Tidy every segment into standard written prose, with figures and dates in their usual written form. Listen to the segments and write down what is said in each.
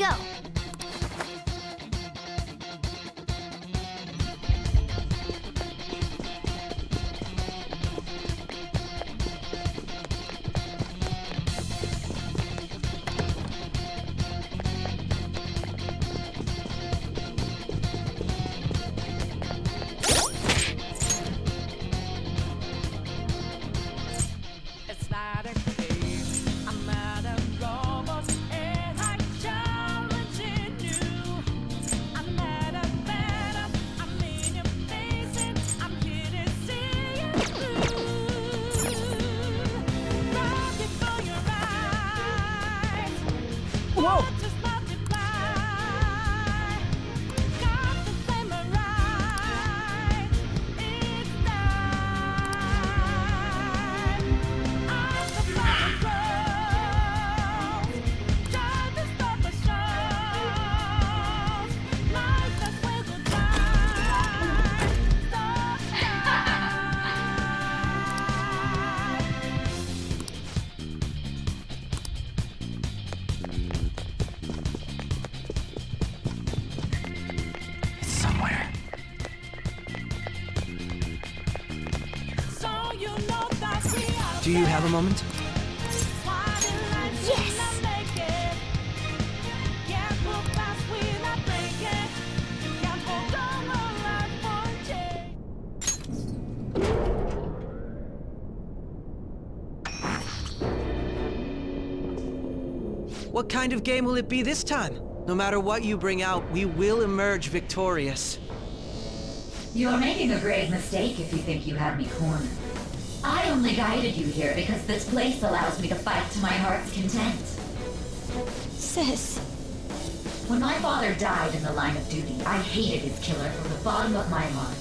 go. Whoa! Somewhere. Do you have a moment? Yes! What kind of game will it be this time? No matter what you bring out, we will emerge victorious. You're making a grave mistake if you think you have me cornered. I only guided you here because this place allows me to fight to my heart's content. Sis. When my father died in the line of duty, I hated his killer from the bottom of my heart.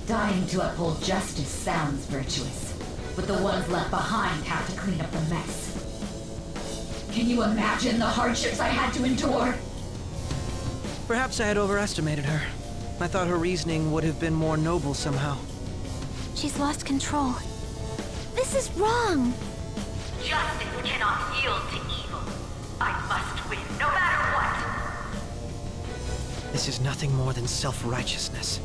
Dying to uphold justice sounds virtuous, but the ones left behind have to clean up the mess. Can you imagine the hardships I had to endure? Perhaps I had overestimated her. I thought her reasoning would have been more noble somehow. She's lost control. This is wrong. Justice cannot yield to evil. I must win, no matter what. This is nothing more than self-righteousness.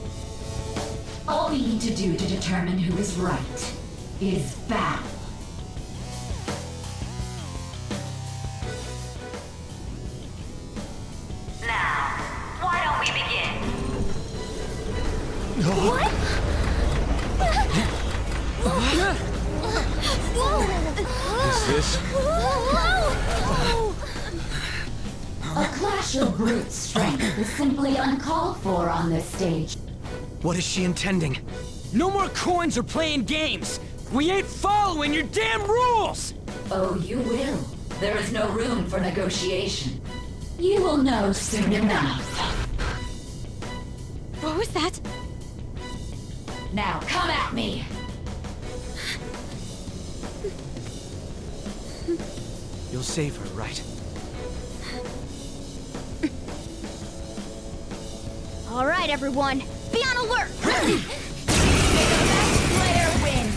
All we need to do to determine who is right is battle. Now, why don't we begin? What? Is this? A clash of brute strength is simply uncalled for on this stage. What is she intending? No more coins or playing games! We ain't following your damn rules! Oh, you will. There is no room for negotiation. You will know soon enough. What was that? Now, come at me! You'll save her, right? All right, everyone. Be on alert! May the best player win!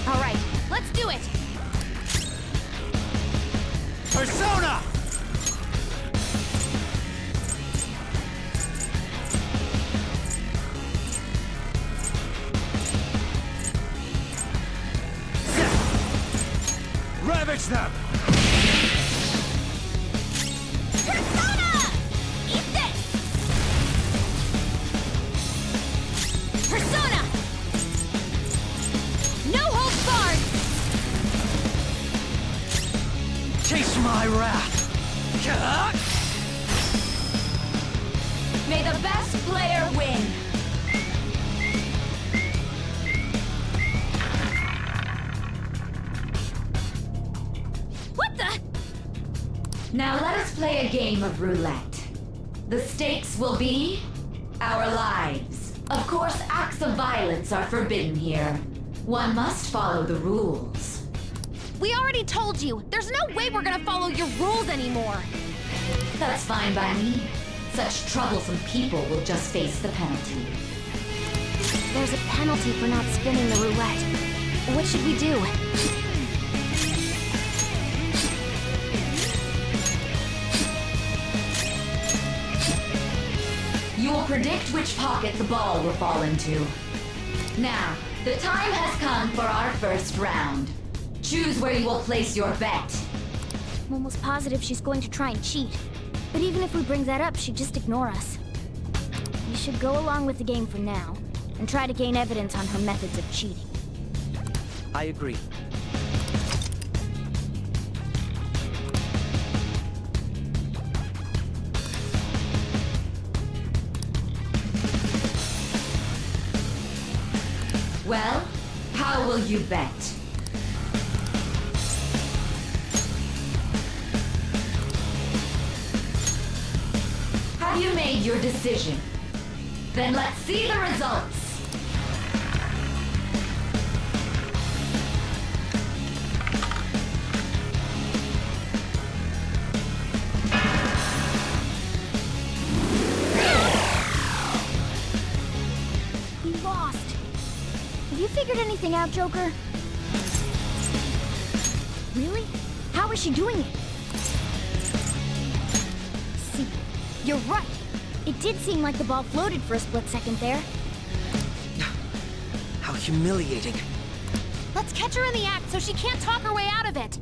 All right, let's do it! Persona! Ravage them! Persona! Eat this! Persona! No holds barred! Taste my wrath! May the best player win! What the? Now let us play a game of roulette. The stakes will be our lives. Of course, acts of violence are forbidden here. One must follow the rules. We already told you, there's no way we're gonna follow your rules anymore. That's fine by me. Such troublesome people will just face the penalty. There's a penalty for not spinning the roulette. What should we do? You will predict which pocket the ball will fall into. Now, the time has come for our first round. Choose where you will place your bet. I'm almost positive she's going to try and cheat. But even if we bring that up, she'd just ignore us. We should go along with the game for now, and try to gain evidence on her methods of cheating. I agree. Well, how will you bet? Have you made your decision? Then let's see the results. We lost. Have you figured anything out, Joker? Really? How is she doing it? See, you're right. It did seem like the ball floated for a split second there. How humiliating. Let's catch her in the act so she can't talk her way out of it.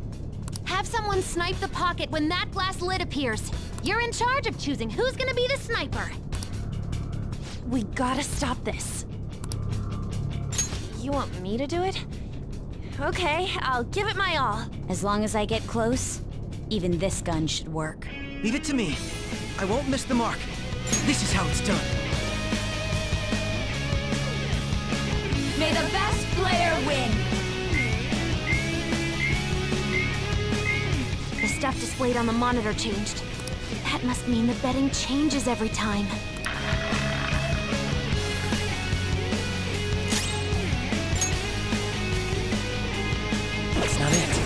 Have someone snipe the pocket when that glass lid appears. You're in charge of choosing who's gonna be the sniper. We gotta stop this. You want me to do it? Okay, I'll give it my all. As long as I get close, even this gun should work. Leave it to me. I won't miss the mark. This is how it's done. May the best player win! The stuff displayed on the monitor changed. That must mean the betting changes every time. That's not it.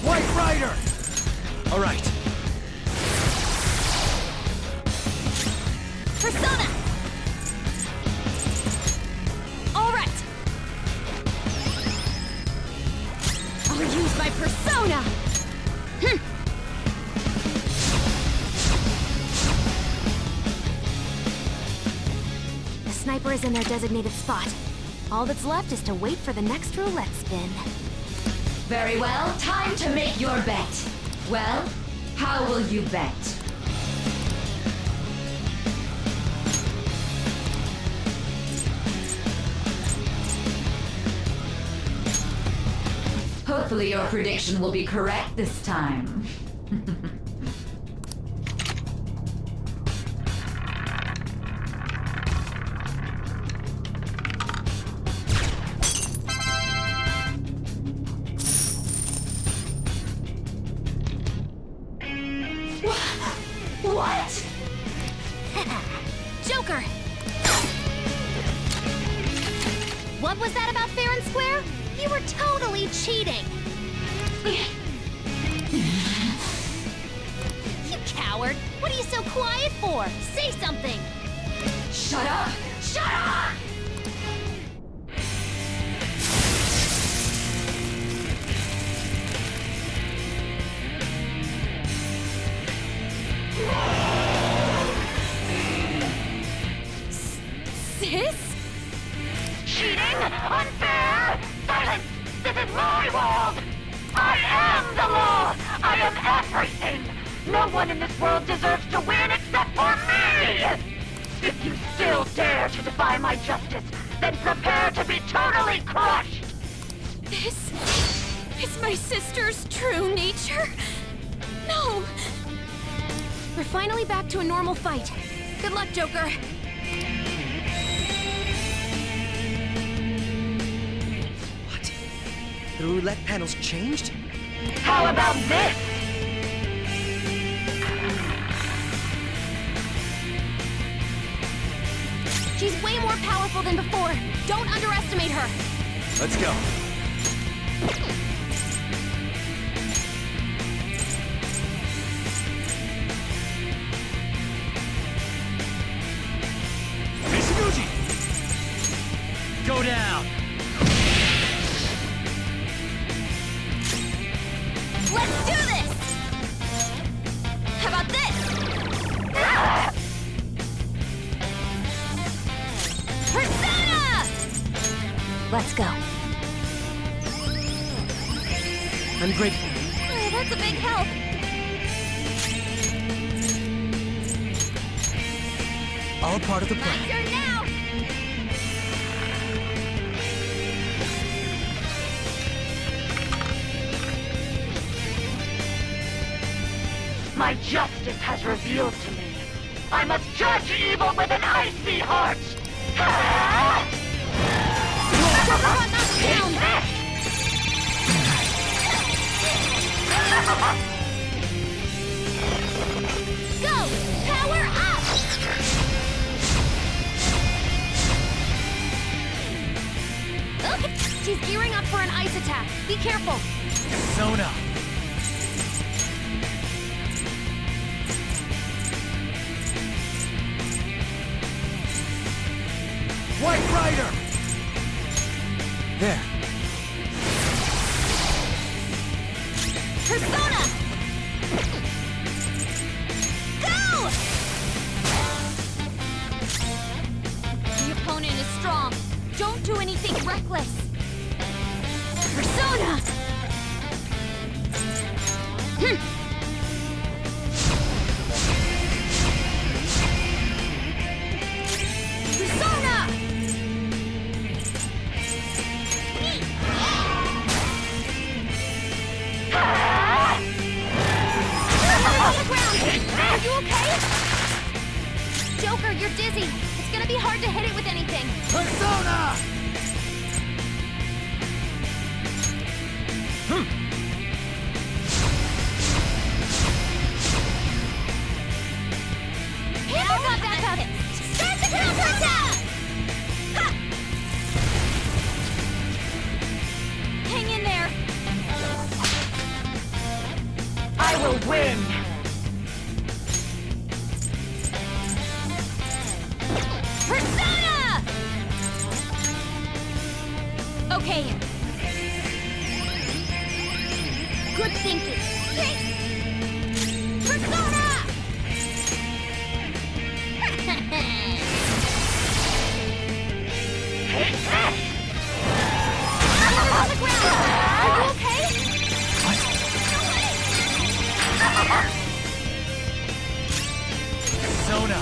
White Rider! All right. Persona! All right! I'll use my persona! The sniper is in their designated spot. All that's left is to wait for the next roulette spin. Very well, time to make your bet. Well, how will you bet? Hopefully your prediction will be correct this time. What? Joker! What was that about fair and square? You were totally cheating! You coward! What are you so quiet for? Say something! Shut up! Shut up! Sis? Cheating? Unfair? Silence! This is my world! I am the law! I am everything! No one in this world deserves to win except for me! If you still dare to defy my justice, then prepare to be totally crushed! This is my sister's true nature? No! We're finally back to a normal fight. Good luck, Joker. What? The roulette panel's changed? How about this? She's way more powerful than before. Don't underestimate her. Let's go. Let's go. I'm grateful. Oh, that's a big help. All part of the My plan. turn now. My justice has revealed to me. I must judge evil with an icy heart. Down. Go! Power up! Okay. She's gearing up for an ice attack. Be careful. Zona. White Rider! There. Persona! Go! The opponent is strong. Don't do anything reckless. Persona! Persona! On the ground! Are you okay? Joker, you're dizzy. It's gonna be hard to hit it with anything. Persona! Hammer got back up! Start the counterattack! Ha! Hang in there! I will win. Persona! Okay. Good thinking. Persona! Hammer's on the ground! Are you okay? Zona.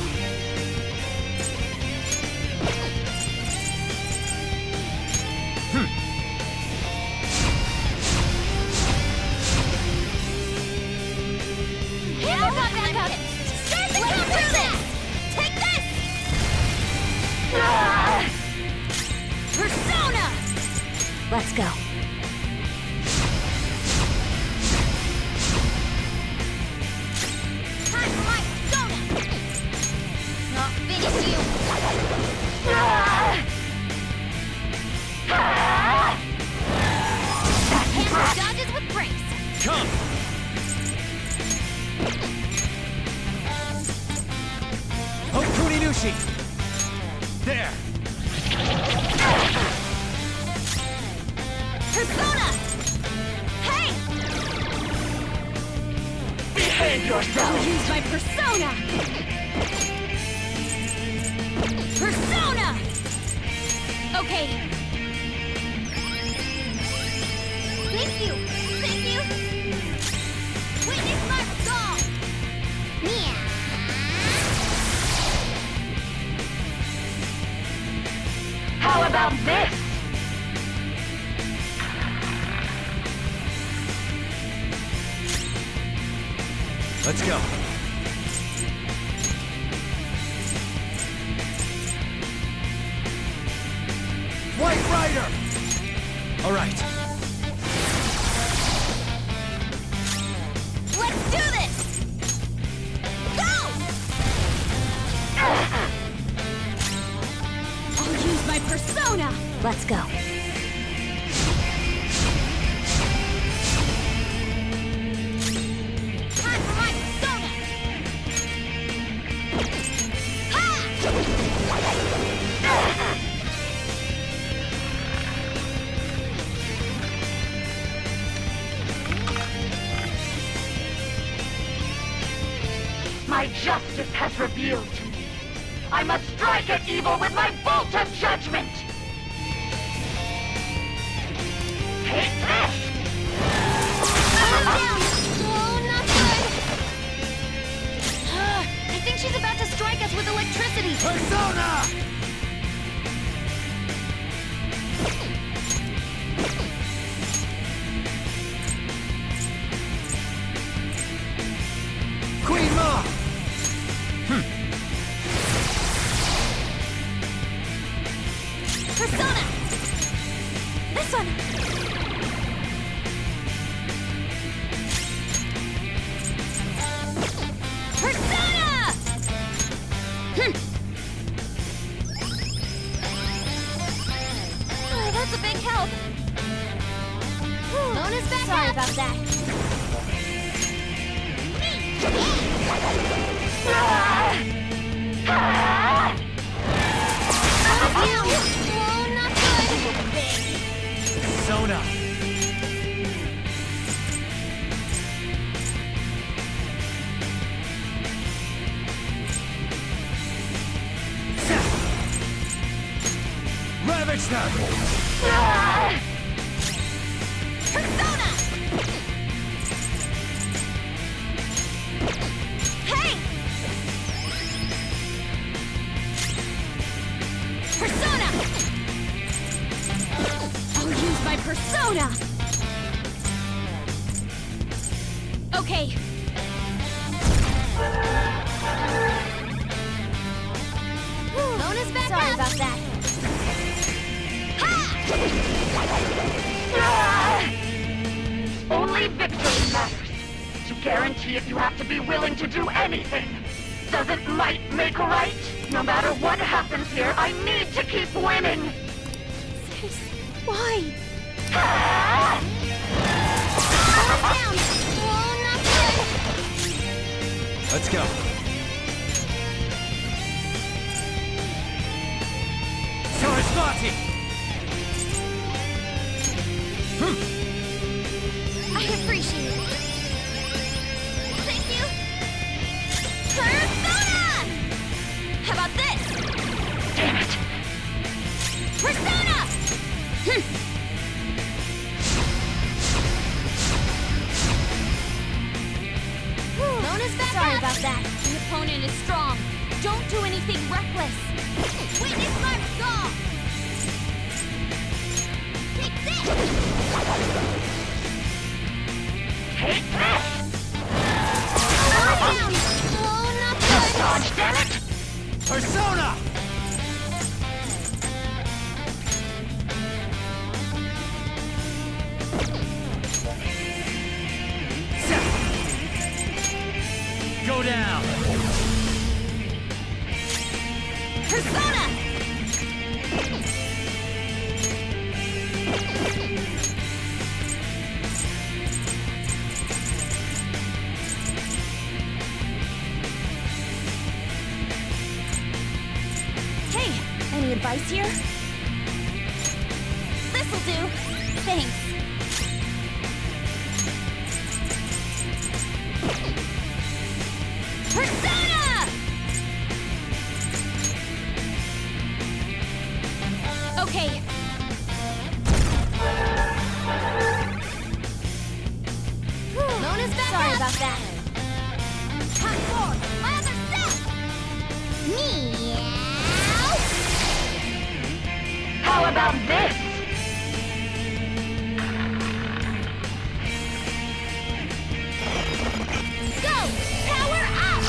Hammer got back up! Start the counterattack! Take this! Persona! Let's go. Time for my persona! Not finish you! Hammer dodges with grace! Come! Hokuni Nushi! There! Persona! Hey! Behave yourself. I'll use my persona! Persona! Okay. Thank you! Thank you! Witness my resolve! Yeah! How about this? Let's go. White Rider! All right. Let's do this! Go! I'll use my persona! Let's go. Time for my persona! Ha! My justice has revealed to me. I must strike at evil with my bolt of judgment! Take this! Down! Oh, not good! I think she's about to strike us with electricity! Persona! Queen Ma! Persona! This one! Persona! Oh, that's a big help. Bonus back Sorry up. about that. Oh, not good. Persona! Ravage them! Persona! Hey! Persona! I'll use my persona! Okay. Bonus back Sorry up! about that. Only victory matters. To guarantee it, you have to be willing to do anything. Doesn't might make right? No matter what happens here, I need to keep winning. Why? Ah! Down! Oh, not good! Let's go. Sarasvati! I appreciate it. Thank you. Persona! How about this? Damn it! Persona! Bonus back Sorry up. about that. The opponent is strong. Don't do anything reckless. Witness my resolve. Take this. Take this! Down. Oh, not good. Dodge, damn it! Persona! Go down! Persona! Hey, any advice here? This'll do. Thanks. Persona! Okay. Bonus back Sorry up. about that. Come forward. My other step. Meow. How about this? Go. Power up.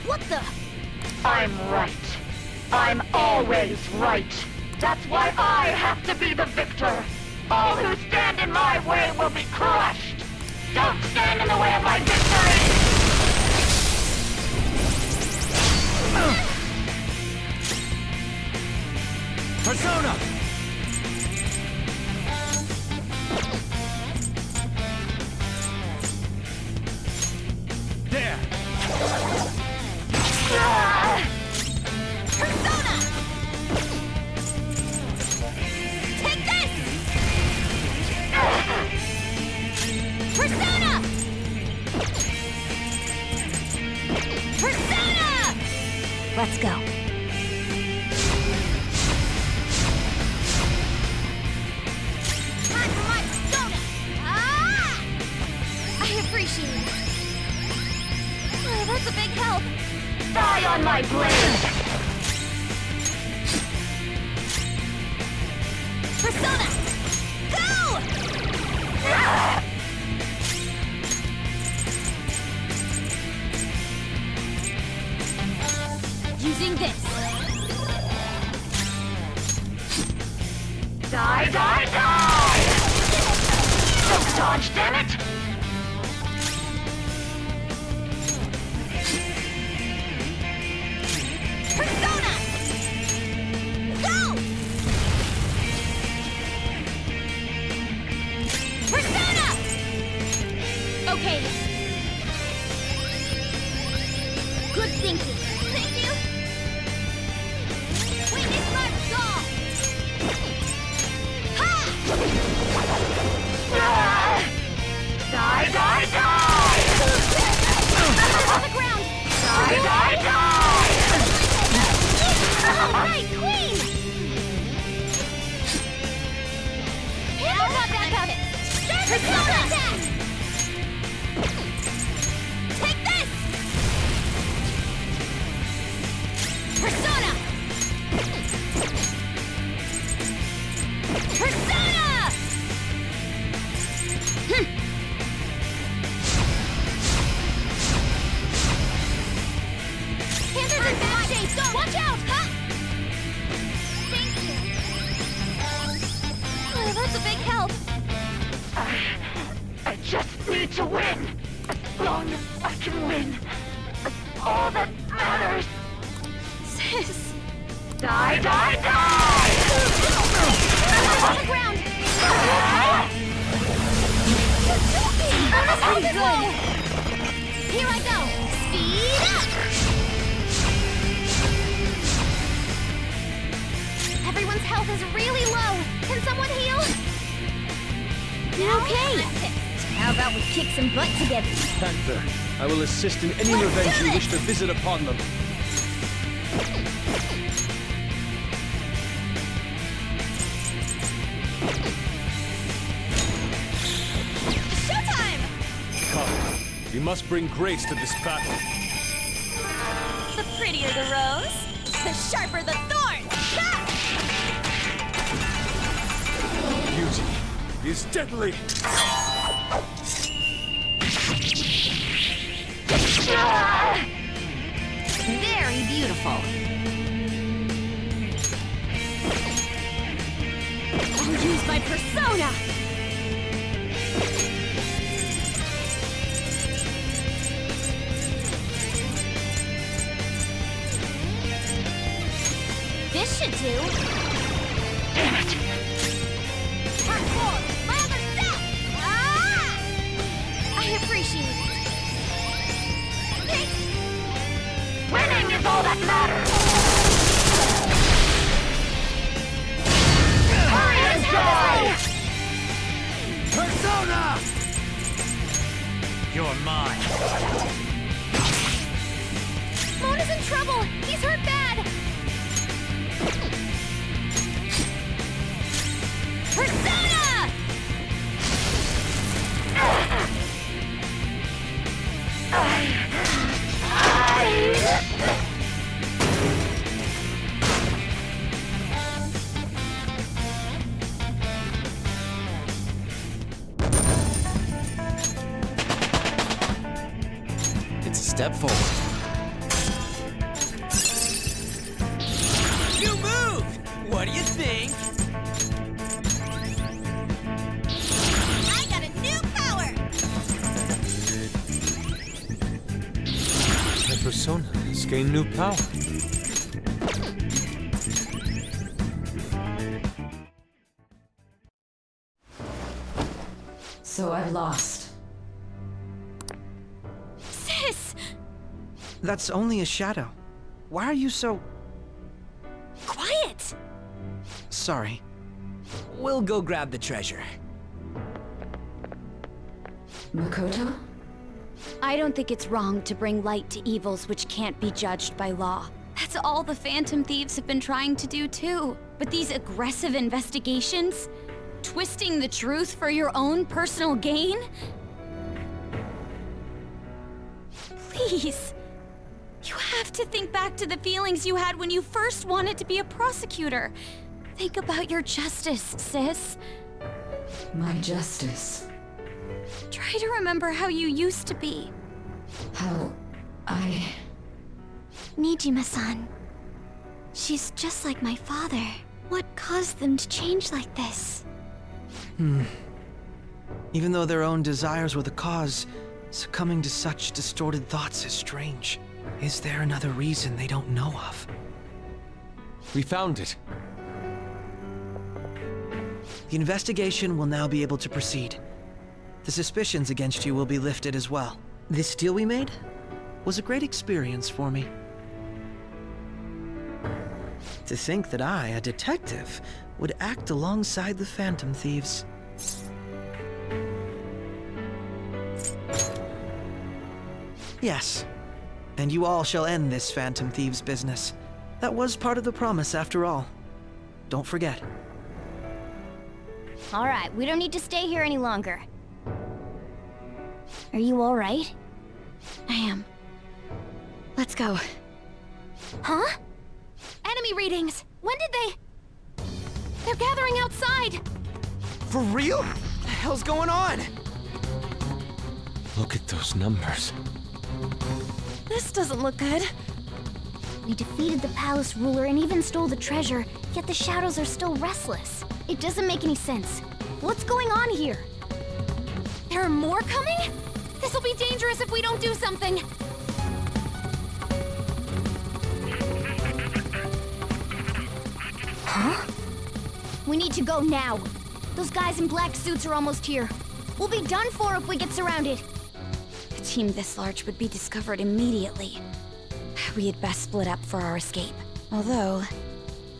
What the? I'm right. I'm always right. That's why I have to be the victor. All who stand in my way will be crushed. Don't stand in the way of my victory! Persona! Let's go. Time for my persona! Ah! I appreciate it. Oh, that's a big help. Die on my blade! Persona! Go! Using this. Die, die, die! Don't dodge, damn it! Persona! Go! Persona! Okay. Good thinking. Thank you. Witness my resolve! Ha! Die, die, die! On the ground! Die, die, die! All right, Queen! Handle combat puppet! Persona attack! Take this! Persona! Persona! Panthers in bad shape! Watch out! Huh? Thank you. Oh, that's a big help. I just need to win. As long as I can win. That's all that matters. Sis! Die, die, die! On the ground! Pretty good. Here I go. Speed up. Everyone's health is really low. Can someone heal? Okay. How about we kick some butt together? Panther, I will assist in any revenge you wish to visit upon them. Showtime! Come, we must bring grace to this battle. The prettier the rose, the sharper the thorn. Beauty is deadly. Very beautiful. I'll use my persona. This should do. Damn it! Part 4, my other self! Ah! I appreciate it. Thanks. Winning is all that matters! Hurry and die! Persona! You're mine. Mona's in trouble! He's hurt bad! Persona! It's a step forward. New move! What do you think? I got a new power! My persona has gained new power. So I've lost. Sis! That's only a shadow. Why are you so... Quiet! sorry? We'll go grab the treasure. Makoto? I don't think it's wrong to bring light to evils which can't be judged by law. That's all the Phantom Thieves have been trying to do too. But these aggressive investigations? Twisting the truth for your own personal gain? Please. You have to think back to the feelings you had when you first wanted to be a prosecutor. Think about your justice, sis. My justice. Try to remember how you used to be. How I... Nijima-san. She's just like my father. What caused them to change like this? Even though their own desires were the cause, succumbing to such distorted thoughts is strange. Is there another reason they don't know of? We found it. The investigation will now be able to proceed. The suspicions against you will be lifted as well. This deal we made was a great experience for me. To think that I, a detective, would act alongside the Phantom Thieves. Yes, and you all shall end this Phantom Thieves business. That was part of the promise after all. Don't forget. All right, we don't need to stay here any longer. Are you all right? I am. Let's go. Huh? Enemy readings! When did they... They're gathering outside! For real? What the hell's going on? Look at those numbers. This doesn't look good. We defeated the palace ruler and even stole the treasure, yet the shadows are still restless. It doesn't make any sense. What's going on here? There are more coming? This'll be dangerous if we don't do something! Huh? We need to go now. Those guys in black suits are almost here. We'll be done for if we get surrounded. A team this large would be discovered immediately. We had best split up for our escape. Although,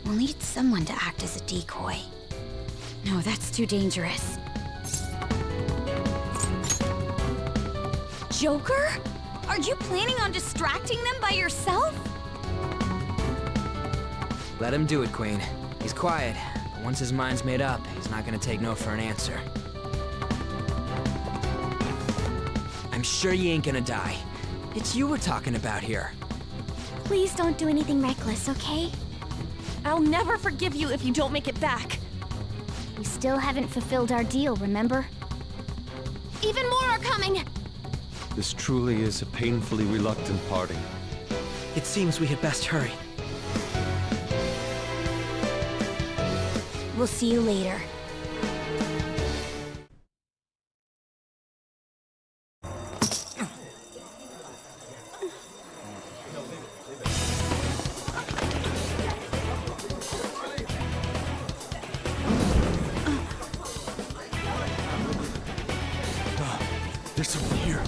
we'll need someone to act as a decoy. No, that's too dangerous. Joker? Are you planning on distracting them by yourself? Let him do it, Queen. He's quiet, but once his mind's made up, he's not gonna take no for an answer. I'm sure you ain't gonna die. It's you we're talking about here. Please don't do anything reckless, okay? I'll never forgive you if you don't make it back. We still haven't fulfilled our deal, remember? Even more are coming! This truly is a painfully reluctant parting. It seems we had best hurry. We'll see you later. There's someone here.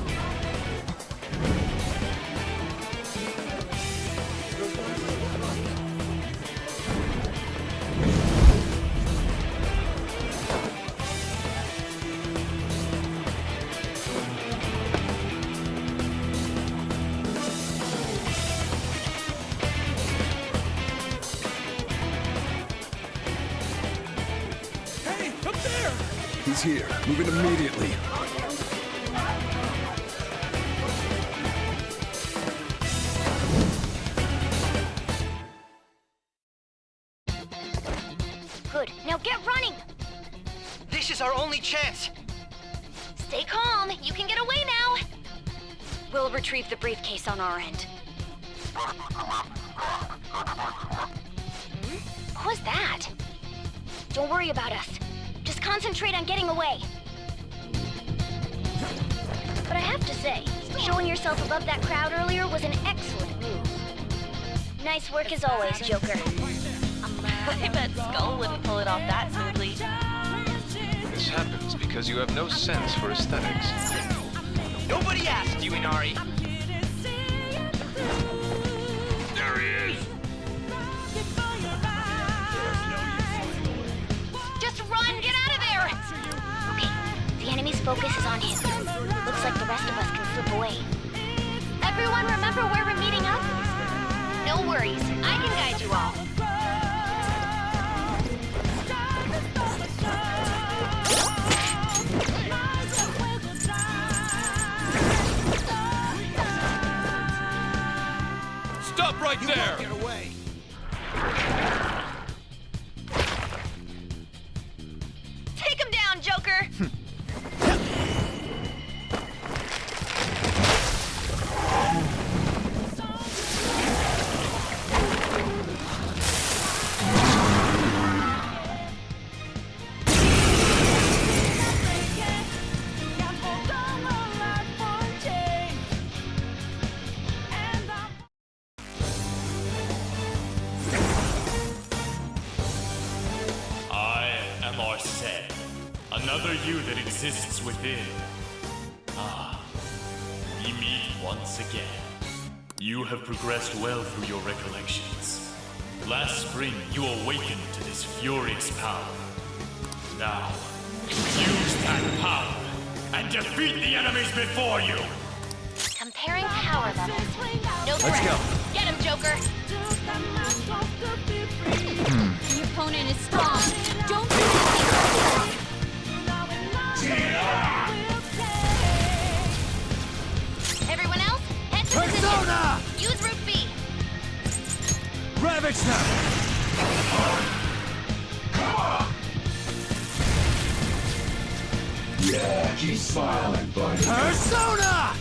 Hey, up there! He's here. Move in immediately. Good. Now get running! This is our only chance! Stay calm. You can get away now. We'll retrieve the briefcase on our end. What was that? Don't worry about us. Just concentrate on getting away. But I have to say, showing yourself above that crowd earlier was an excellent move. Nice work as always, Joker. I bet Skull wouldn't pull it off that smoothly. This happens because you have no sense for aesthetics. Nobody asked you, Inari! There he is! Just run! Get out of there! Okay, the enemy's focus is on him. Looks like the rest of us can slip away. Everyone remember where we're meeting up? No No worries. I can guide you all. Stop right there! Get away! Take him down, Joker! Sae, another you that exists within. Ah, we meet once again. You have progressed well through your recollections. Last spring, you awakened to this furious power. Now, use that power and defeat the enemies before you! Comparing power levels. No Let's threat. go. Get him, Joker! The opponent is strong. Don't do Everyone else, head to Persona! position. Use Route B. Ravage them! Yeah, keep smiling, buddy. Persona!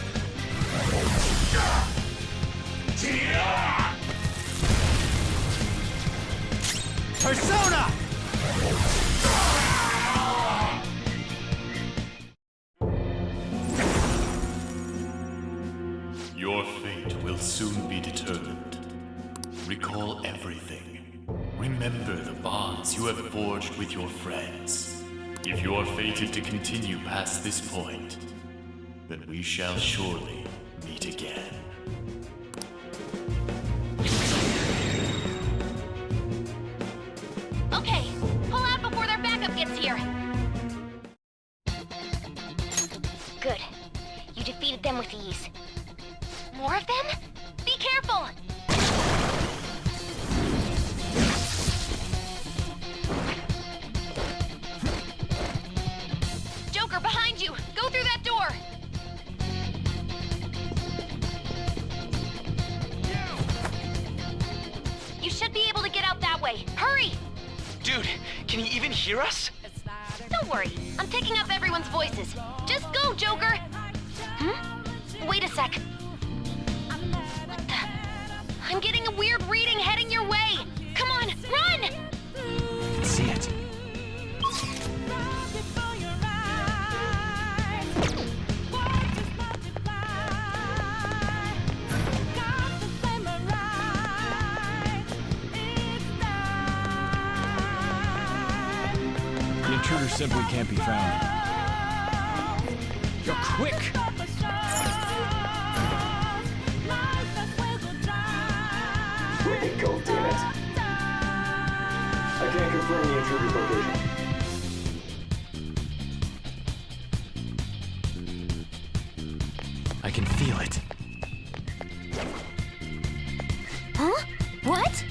Persona! Your fate will soon be determined. Recall everything. Remember the bonds you have forged with your friends. If you are fated to continue past this point, then we shall surely meet again. Okay, pull out before their backup gets here. Good. You defeated them with ease. More of them? Be careful! Joker, behind you! Go through that door! You should be able to get out that way. Hurry! Dude, can he even hear us? Don't worry, I'm picking up everyone's voices. Just go, Joker! Wait a sec. What the? I'm getting a weird reading heading your way! Come on, run! See it. The intruder simply can't be found. You're quick! Go, damn it. I can't confirm the intruder's location. I can feel it. Huh? What?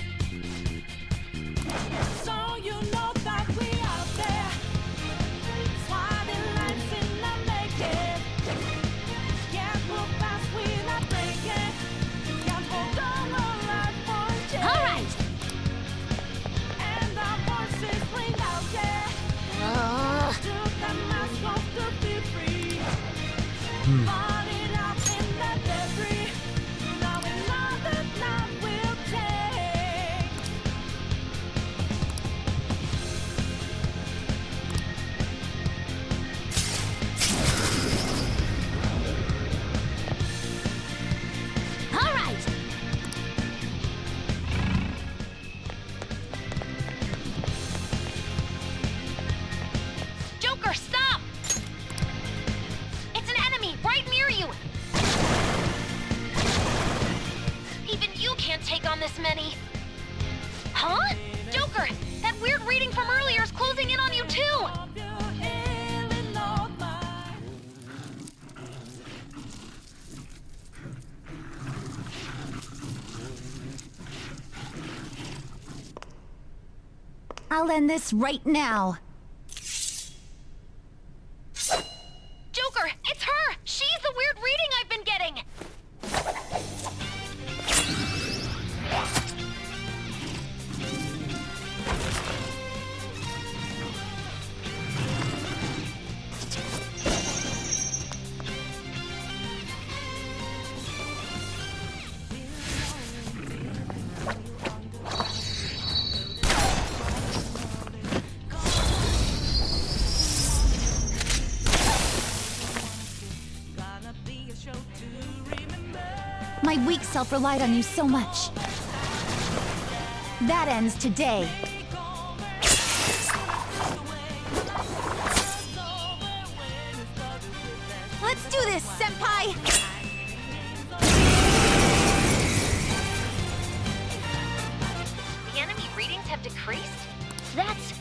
Joker, stop! It's an enemy right near you! Even you can't take on this many. Huh? Joker, that weird reading from earlier is closing in on you too! I'll end this right now. Joker, it's her! She's the weird reading I've been getting! My weak self relied on you so much. That ends today. Let's do this, Senpai! The enemy readings have decreased? That's...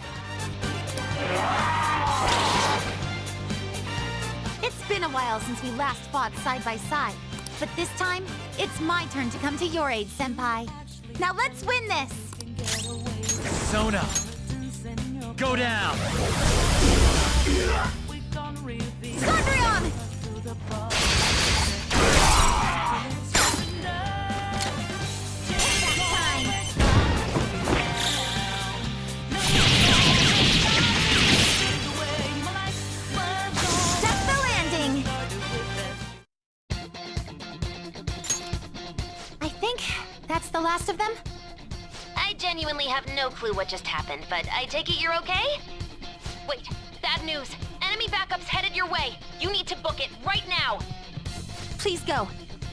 It's been a while since we last fought side by side. But this time, it's my turn to come to your aid, Senpai. Now let's win this! Sona! Go down! Sondrion! Step the landing! I think that's the last of them? I genuinely have no clue what just happened, but I take it you're okay? Wait, bad news. Enemy backup's headed your way. You need to book it right now. Please go.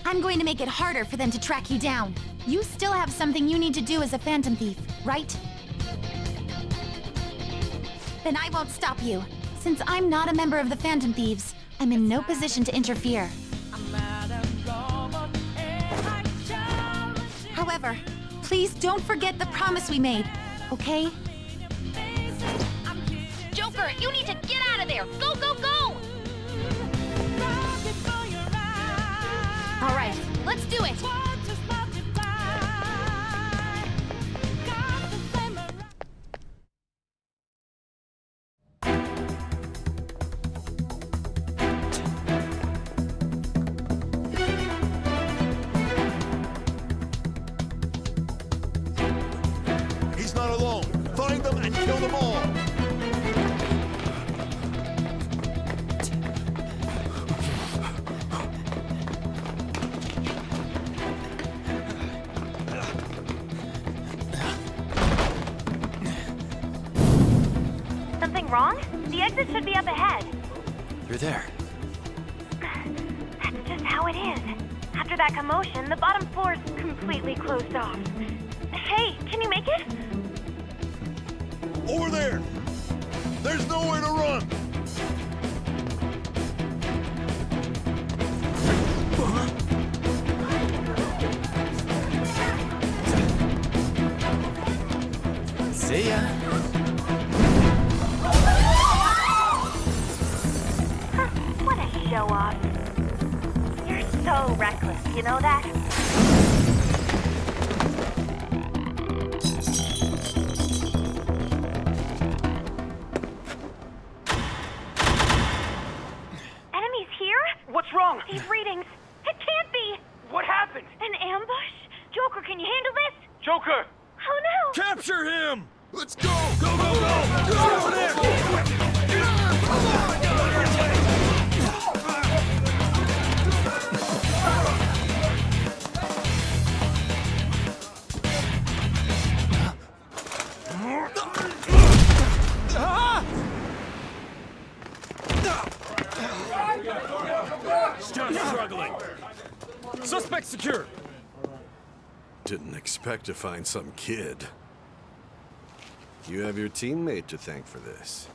I'm going to make it harder for them to track you down. You still have something you need to do as a Phantom Thief, right? Then I won't stop you. Since I'm not a member of the Phantom Thieves, I'm in no position to interfere. However, please don't forget the promise we made, okay? Joker, you need to get out of there! Go, go, go! All right, Let's do it! He's not alone. Find them and kill them all. Something wrong? The exit should be up ahead. You're there. That's just how it is. After that commotion, the bottom floor's completely closed off. Hey, can you make it? Over there. There's nowhere to run. See ya. What a show off. You're so reckless, you know that? Enemies here? What's wrong? These readings. It can't be. What happened? An ambush? Joker, can you handle this? Joker! Oh no! Capture him. Let's go. Go, go, go. Get over there. Stop struggling! Suspect secure! Didn't expect to find some kid. You have your teammate to thank for this.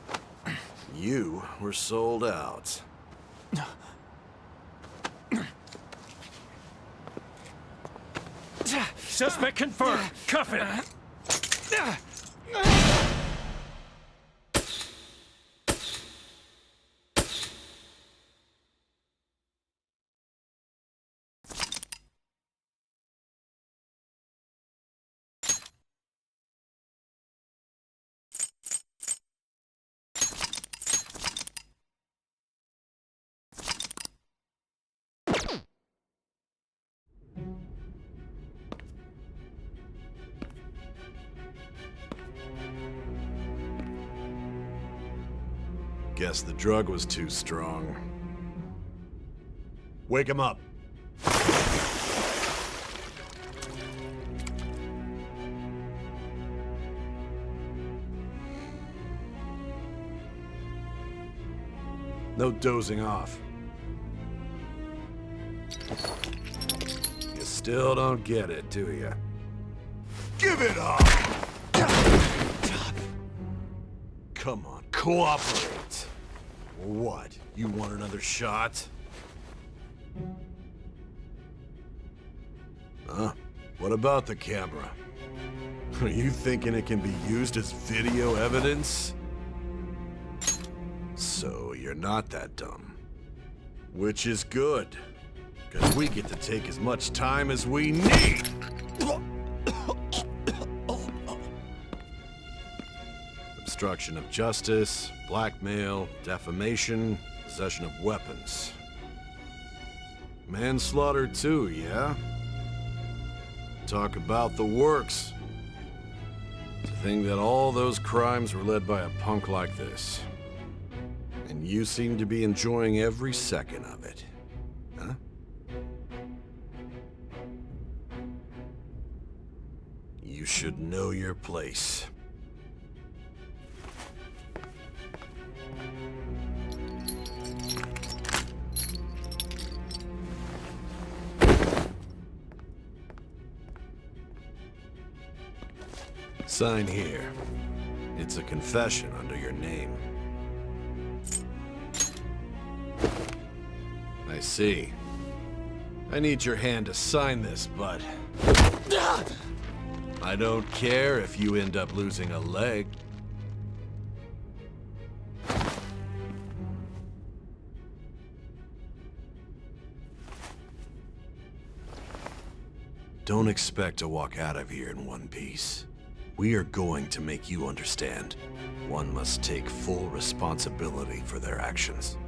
You were sold out. Suspect confirmed! Cuff it! Guess the drug was too strong. Wake him up. No dozing off. You still don't get it, do you? Give it up! Come on, cooperate. What? You want another shot? Huh? What about the camera? Are you thinking it can be used as video evidence? So you're not that dumb. Which is good, because we get to take as much time as we need. Obstruction of justice, blackmail, defamation, possession of weapons. Manslaughter too, yeah? Talk about the works. To think that all those crimes were led by a punk like this. And you seem to be enjoying every second of it. Huh? You should know your place. Sign here. It's a confession under your name. I see. I need your hand to sign this, but I don't care if you end up losing a leg. Don't expect to walk out of here in one piece. We are going to make you understand. One must take full responsibility for their actions.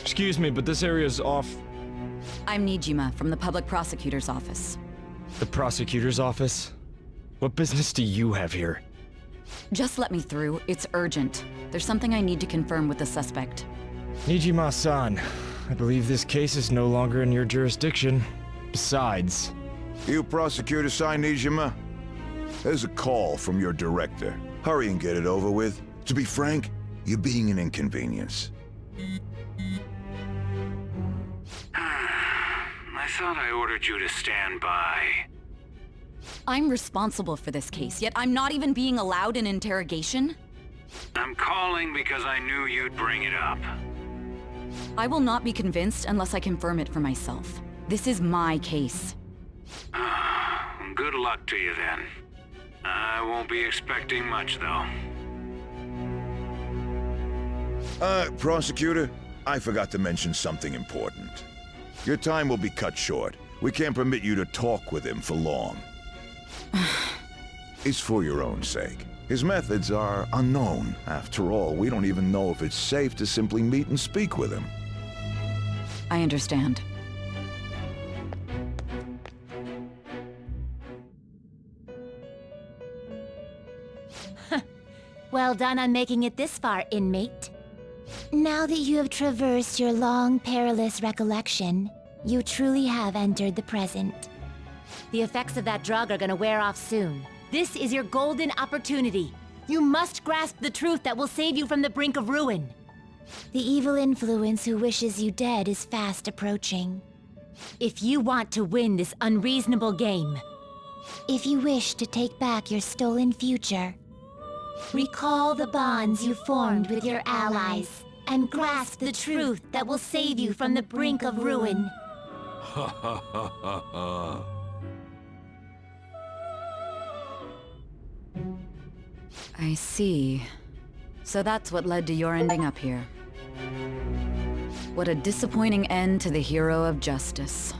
Excuse me, but this area's off. I'm Nijima from the Public Prosecutor's Office. The prosecutor's office? What business do you have here? Just let me through. It's urgent. There's something I need to confirm with the suspect. Nijima-san, I believe this case is no longer in your jurisdiction. Besides... You Prosecutor Sae Nijima? There's a call from your director. Hurry and get it over with. To be frank, you're being an inconvenience. I thought I ordered you to stand by. I'm responsible for this case, yet I'm not even being allowed an interrogation? I'm calling because I knew you'd bring it up. I will not be convinced unless I confirm it for myself. This is my case. Good luck to you then. I won't be expecting much, though. Prosecutor, I forgot to mention something important. Your time will be cut short. We can't permit you to talk with him for long. It's for your own sake. His methods are unknown. After all, we don't even know if it's safe to simply meet and speak with him. I understand. Well done on making it this far, inmate. Now that you have traversed your long, perilous recollection, you truly have entered the present. The effects of that drug are gonna wear off soon. This is your golden opportunity. You must grasp the truth that will save you from the brink of ruin. The evil influence who wishes you dead is fast approaching. If you want to win this unreasonable game, if you wish to take back your stolen future, recall the bonds you formed with your allies and grasp the truth that will save you from the brink of ruin. Ha ha ha ha ha. I see. So that's what led to your ending up here. What a disappointing end to the hero of justice.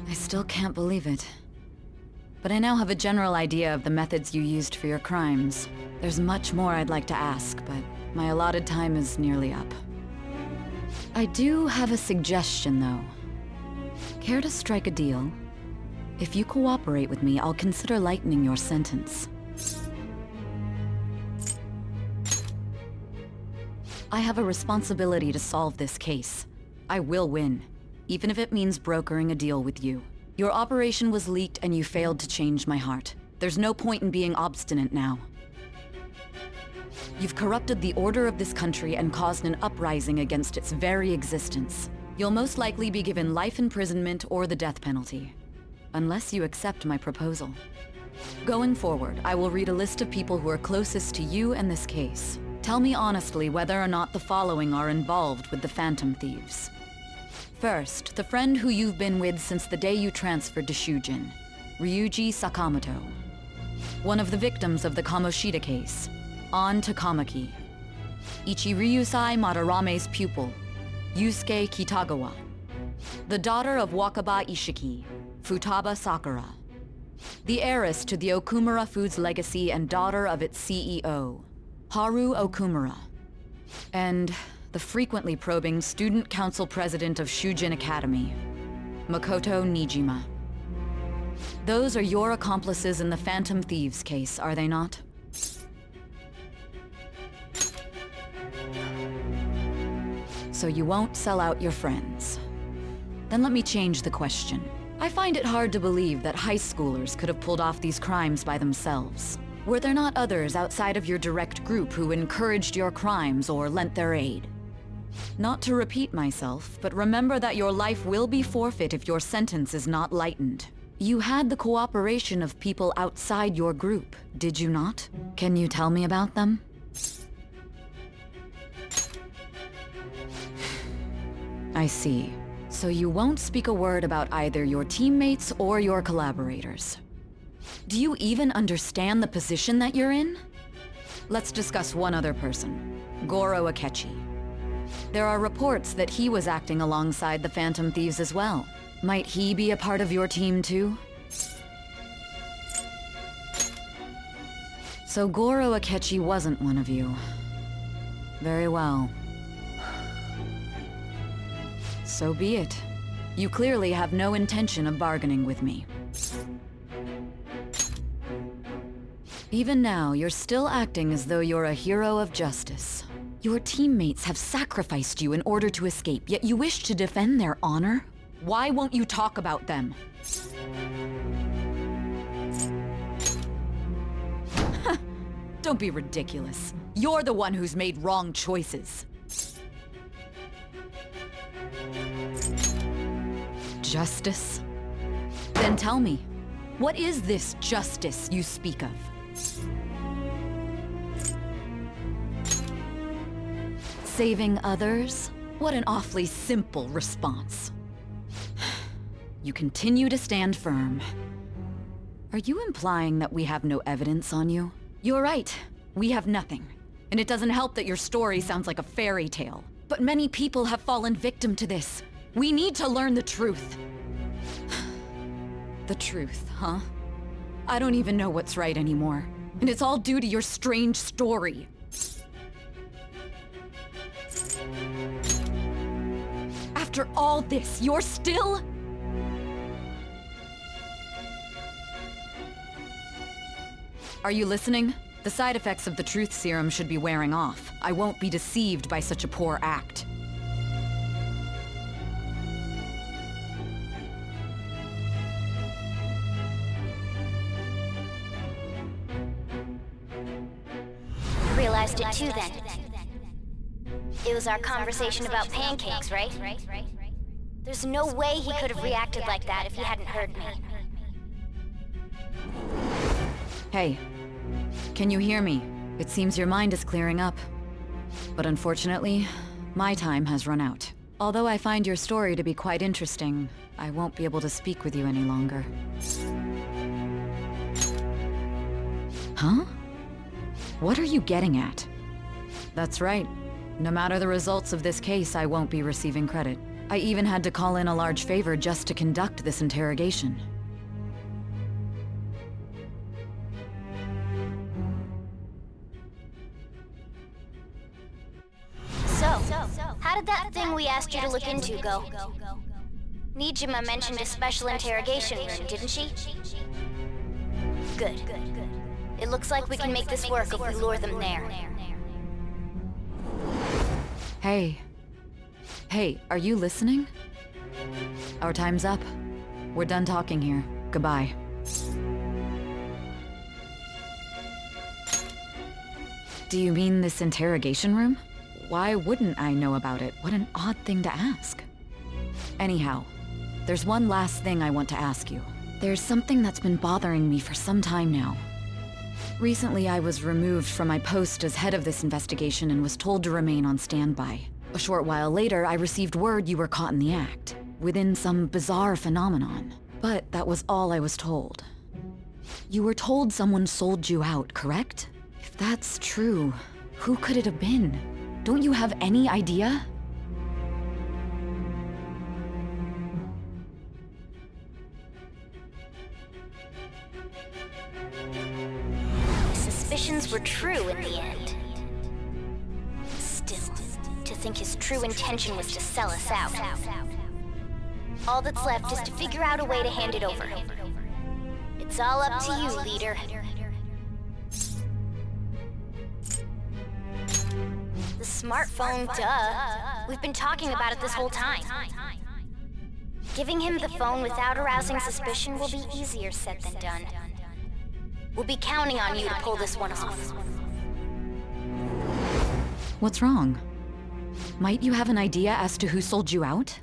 I still can't believe it. But I now have a general idea of the methods you used for your crimes. There's much more I'd like to ask, but my allotted time is nearly up. I do have a suggestion, though. Care to strike a deal? If you cooperate with me, I'll consider lightening your sentence. I have a responsibility to solve this case. I will win, even if it means brokering a deal with you. Your operation was leaked and you failed to change my heart. There's no point in being obstinate now. You've corrupted the order of this country and caused an uprising against its very existence. You'll most likely be given life imprisonment or the death penalty, unless you accept my proposal. Going forward, I will read a list of people who are closest to you and this case. Tell me honestly whether or not the following are involved with the Phantom Thieves. First, the friend who you've been with since the day you transferred to Shujin, Ryuji Sakamoto. One of the victims of the Kamoshida case, An Takamaki. Ichiryusai Madarame's pupil, Yusuke Kitagawa. The daughter of Wakaba Ishiki, Futaba Sakura. The heiress to the Okumura Foods legacy and daughter of its CEO, Haru Okumura. And the frequently probing student council president of Shujin Academy, Makoto Nijima. Those are your accomplices in the Phantom Thieves case, are they not? So you won't sell out your friends. Then let me change the question. I find it hard to believe that high schoolers could have pulled off these crimes by themselves. Were there not others outside of your direct group who encouraged your crimes or lent their aid? Not to repeat myself, but remember that your life will be forfeit if your sentence is not lightened. You had the cooperation of people outside your group, did you not? Can you tell me about them? I see. So you won't speak a word about either your teammates or your collaborators. Do you even understand the position that you're in? Let's discuss one other person, Goro Akechi. There are reports that he was acting alongside the Phantom Thieves as well. Might he be a part of your team too? So Goro Akechi wasn't one of you. Very well. So be it. You clearly have no intention of bargaining with me. Even now, you're still acting as though you're a hero of justice. Your teammates have sacrificed you in order to escape, yet you wish to defend their honor? Why won't you talk about them? Don't be ridiculous. You're the one who's made wrong choices. Justice? Then tell me, what is this justice you speak of? Saving others? What an awfully simple response. You continue to stand firm. Are you implying that we have no evidence on you? You're right. We have nothing. And it doesn't help that your story sounds like a fairy tale. But many people have fallen victim to this. We need to learn the truth. The truth, huh? I don't even know what's right anymore. And it's all due to your strange story. After all this, you're still... Are you listening? The side effects of the truth serum should be wearing off. I won't be deceived by such a poor act. Realized it too then. It was our conversation about pancakes, right? There's no way he could have reacted like that if he hadn't heard me. Hey, can you hear me? It seems your mind is clearing up. But unfortunately, my time has run out. Although I find your story to be quite interesting, I won't be able to speak with you any longer. Huh? What are you getting at? That's right. No matter the results of this case, I won't be receiving credit. I even had to call in a large favor just to conduct this interrogation. So, how did that thing we asked you to look into go? Nijima mentioned a special interrogation room, didn't she? Good. It looks like we can make this work if we lure them there. Hey. Hey, are you listening? Our time's up. We're done talking here. Goodbye. Do you mean this interrogation room? Why wouldn't I know about it? What an odd thing to ask. Anyhow, there's one last thing I want to ask you. There's something that's been bothering me for some time now. Recently, I was removed from my post as head of this investigation and was told to remain on standby. A short while later, I received word you were caught in the act, within some bizarre phenomenon. But that was all I was told. You were told someone sold you out, correct? If that's true, who could it have been? Don't you have any idea? My suspicions were true in the end. Still, to think his true intention was to sell us out. All that's left is to figure out a way to hand it over. It's all up to you, leader. The smartphone, duh. We've been talking about it this whole time. Giving him the phone without arousing suspicion will be easier said than done. We'll be counting on you to pull this one off. What's wrong? Might you have an idea as to who sold you out?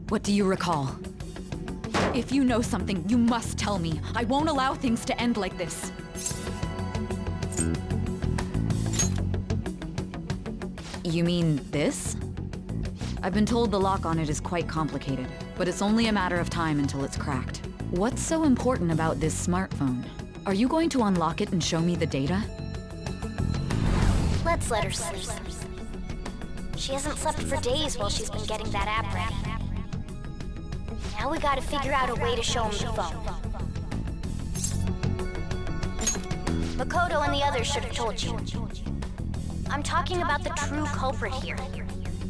What do you recall? If you know something, you must tell me. I won't allow things to end like this. You mean this? I've been told the lock on it is quite complicated, but it's only a matter of time until it's cracked. What's so important about this smartphone? Are you going to unlock it and show me the data? Let's let her sleep. She hasn't slept for days while she's been getting that app ready. Now we gotta figure out a way to show him the phone. Makoto and the others should have told you. I'm talking about the true culprit here.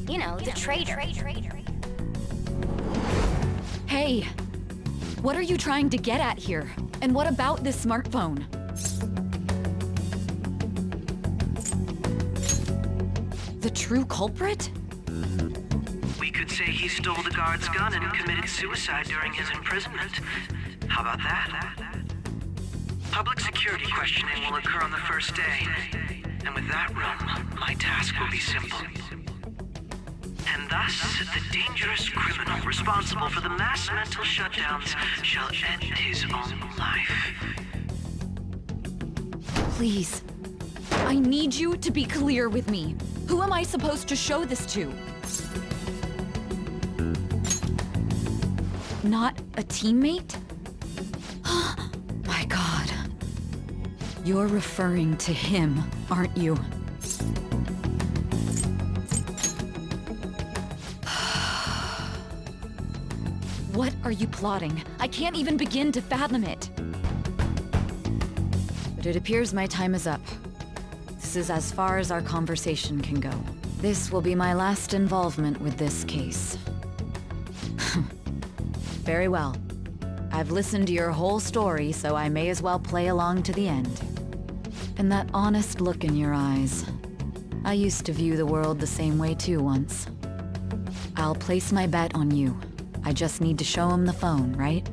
You know, the traitor. Hey! What are you trying to get at here? And what about this smartphone? The true culprit? We could say he stole the guard's gun and committed suicide during his imprisonment. How about that? Public security questioning will occur on the first day. And with that room, my task will be simple. And thus, the dangerous criminal responsible for the mass mental shutdowns shall end his own life. Please. I need you to be clear with me. Who am I supposed to show this to? Not a teammate? My God. You're referring to him, aren't you? What are you plotting? I can't even begin to fathom it. But it appears my time is up. This is as far as our conversation can go. This will be my last involvement with this case. Very well. I've listened to your whole story, so I may as well play along to the end. And that honest look in your eyes. I used to view the world the same way too once. I'll place my bet on you. I just need to show him the phone, right?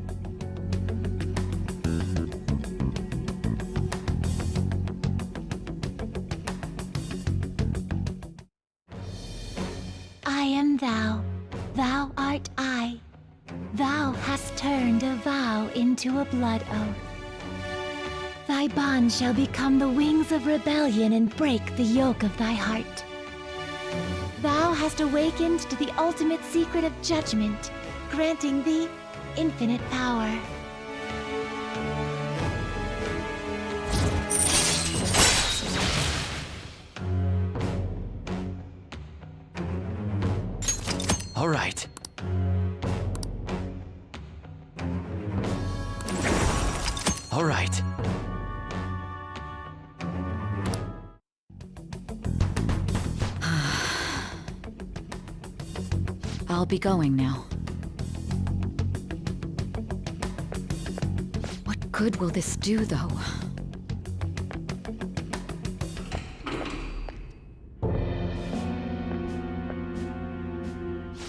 I am thou, thou art I. Thou hast turned a vow into a blood oath. Thy Thy bond shall become the wings of rebellion and break the yoke of thy heart. Thou hast awakened to the ultimate secret of judgment, granting thee infinite power. All right. All right. I'll be going now. What good will this do, though?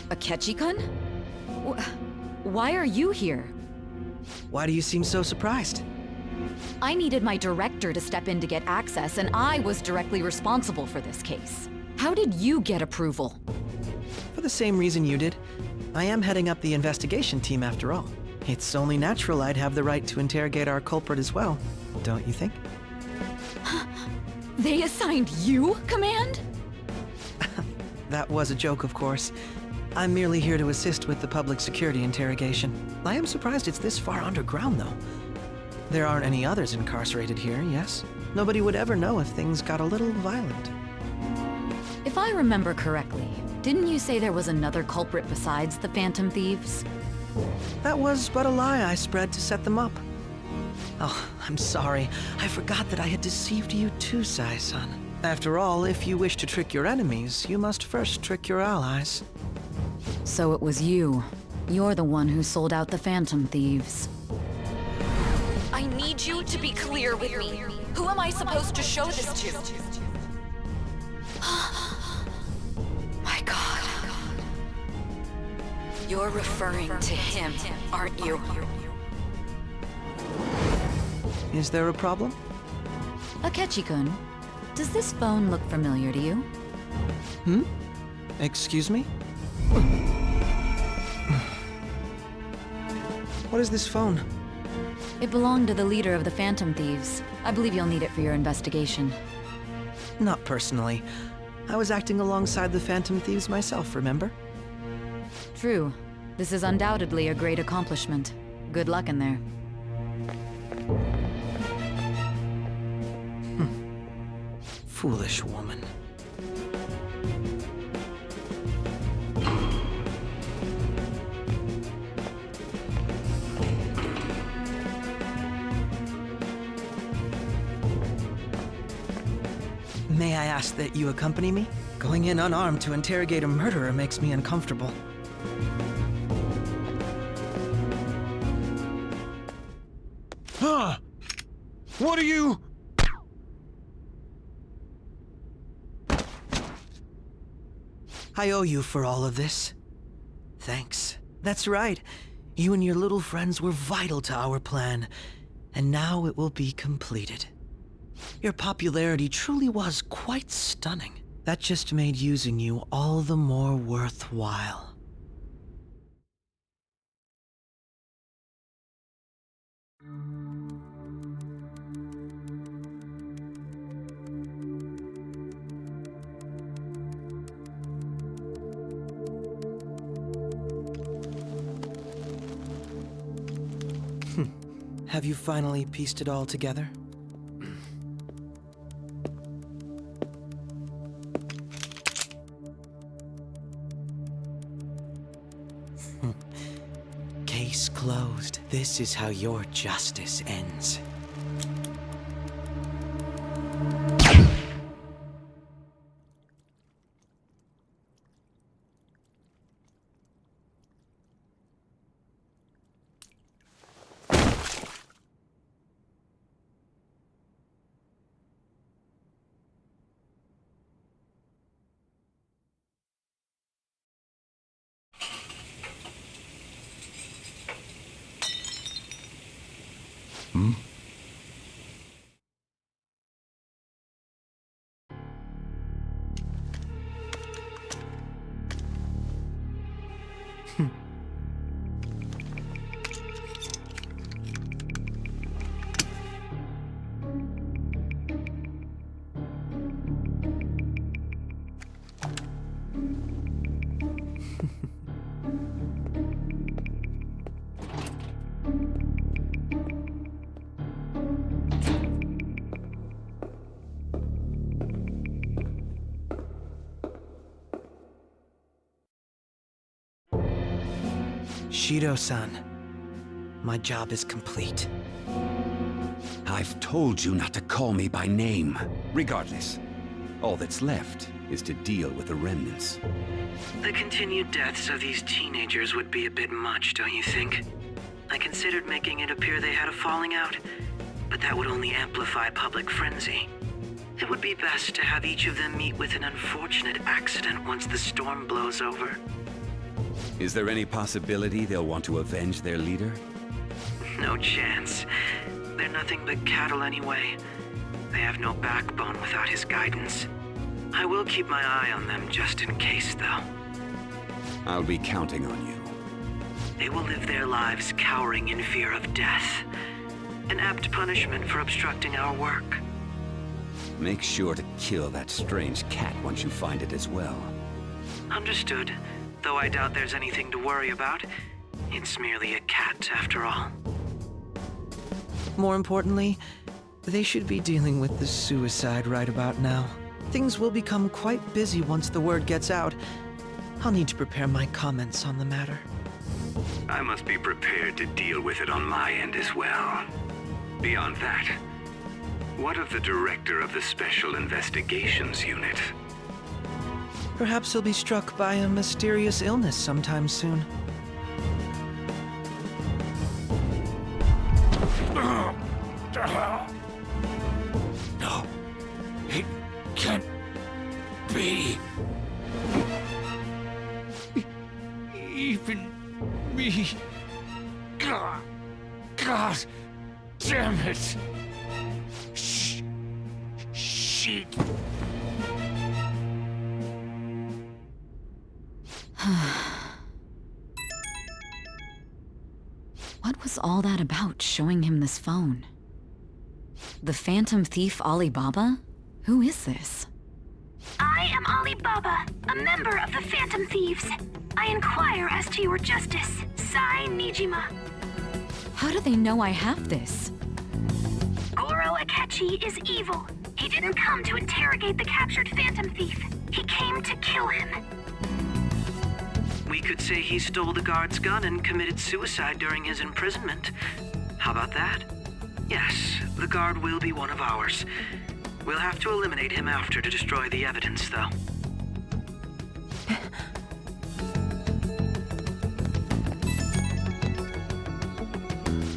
Akechi-kun? Why are you here? Why do you seem so surprised? I needed my director to step in to get access, and I was directly responsible for this case. How did you get approval? For the same reason you did. I am heading up the investigation team after all. It's only natural I'd have the right to interrogate our culprit as well, don't you think? They assigned you command? That was a joke, of course. I'm merely here to assist with the public security interrogation. I am surprised it's this far underground, though. There aren't any others incarcerated here, yes? Nobody would ever know if things got a little violent. If I remember correctly, didn't you say there was another culprit besides the Phantom Thieves? That was but a lie I spread to set them up. Oh, I'm sorry. I forgot that I had deceived you too, Sae-san. After all, if you wish to trick your enemies, you must first trick your allies. So it was you. You're the one who sold out the Phantom Thieves. I need you to be clear with me. Who am I supposed to show this to? My God. You're referring to him, aren't you? Is there a problem? Akechi-kun, does this phone look familiar to you? Hmm? Excuse me? What is this phone? It belonged to the leader of the Phantom Thieves. I believe you'll need it for your investigation. Not personally. I was acting alongside the Phantom Thieves myself, remember? True. This is undoubtedly a great accomplishment. Good luck in there. Foolish woman. May I ask that you accompany me? Going in unarmed to interrogate a murderer makes me uncomfortable. Huh? What are you... I owe you for all of this. Thanks. That's right. You and your little friends were vital to our plan, and now it will be completed. Your popularity truly was quite stunning. That just made using you all the more worthwhile. Have you finally pieced it all together? Case closed. This is how your justice ends. Hmm? Shadow-san, my job is complete. I've told you not to call me by name. Regardless, all that's left is to deal with the remnants. The continued deaths of these teenagers would be a bit much, don't you think? I considered making it appear they had a falling out, but that would only amplify public frenzy. It would be best to have each of them meet with an unfortunate accident once the storm blows over. Is there any possibility they'll want to avenge their leader? No chance. They're nothing but cattle anyway. They have no backbone without his guidance. I will keep my eye on them just in case, though. I'll be counting on you. They will live their lives cowering in fear of death. An apt punishment for obstructing our work. Make sure to kill that strange cat once you find it as well. Understood. Though I doubt there's anything to worry about. It's merely a cat, after all. More importantly, they should be dealing with the suicide right about now. Things will become quite busy once the word gets out. I'll need to prepare my comments on the matter. I must be prepared to deal with it on my end as well. Beyond that, what of the director of the Special Investigations Unit? Perhaps he'll be struck by a mysterious illness sometime soon. No, it can't be. Even me. God damn it. Shit. What was all that about, showing him this phone? The Phantom Thief Alibaba? Who is this? I am Alibaba, a member of the Phantom Thieves. I inquire as to your justice, Sae Nijima. How do they know I have this? Goro Akechi is evil. He didn't come to interrogate the captured Phantom Thief. He came to kill him. We could say he stole the guard's gun and committed suicide during his imprisonment. How about that? Yes, the guard will be one of ours. We'll have to eliminate him after to destroy the evidence, though.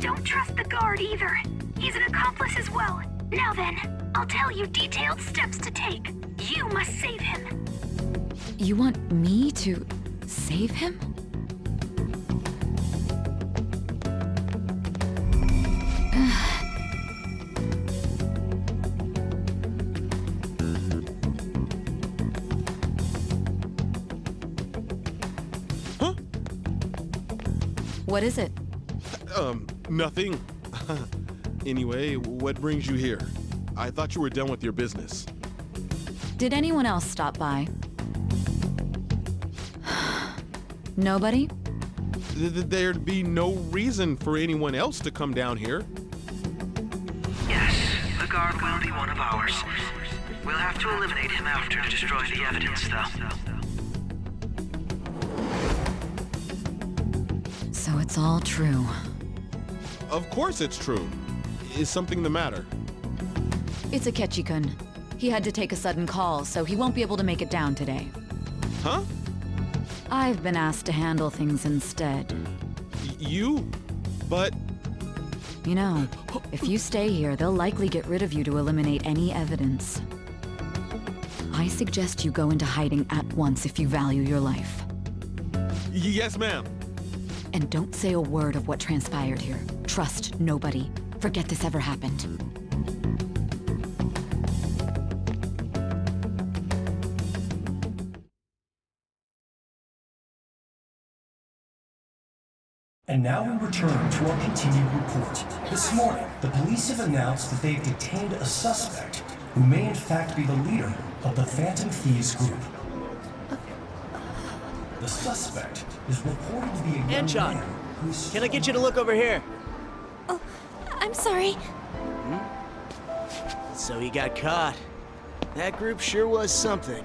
Don't trust the guard either. He's an accomplice as well. Now then, I'll tell you detailed steps to take. You must save him. You want me to save him? Huh? What is it? Nothing. Anyway, what brings you here? I thought you were done with your business. Did anyone else stop by? Nobody? There'd be no reason for anyone else to come down here. Yes, the guard will be one of ours. We'll have to eliminate him after to destroy the evidence, though. So it's all true. Of course it's true. Is something the matter? It's Akechi-kun. He had to take a sudden call, so he won't be able to make it down today. Huh? I've been asked to handle things instead. You? But... You know, if you stay here, they'll likely get rid of you to eliminate any evidence. I suggest you go into hiding at once if you value your life. Yes, ma'am. And don't say a word of what transpired here. Trust nobody. Forget this ever happened. And now we return to our continued report. This morning, the police have announced that they've detained a suspect who may in fact be the leader of the Phantom Thieves group. The suspect is reported to be a young man who's... Can I get you to look over here? Oh, I'm sorry. So he got caught. That group sure was something.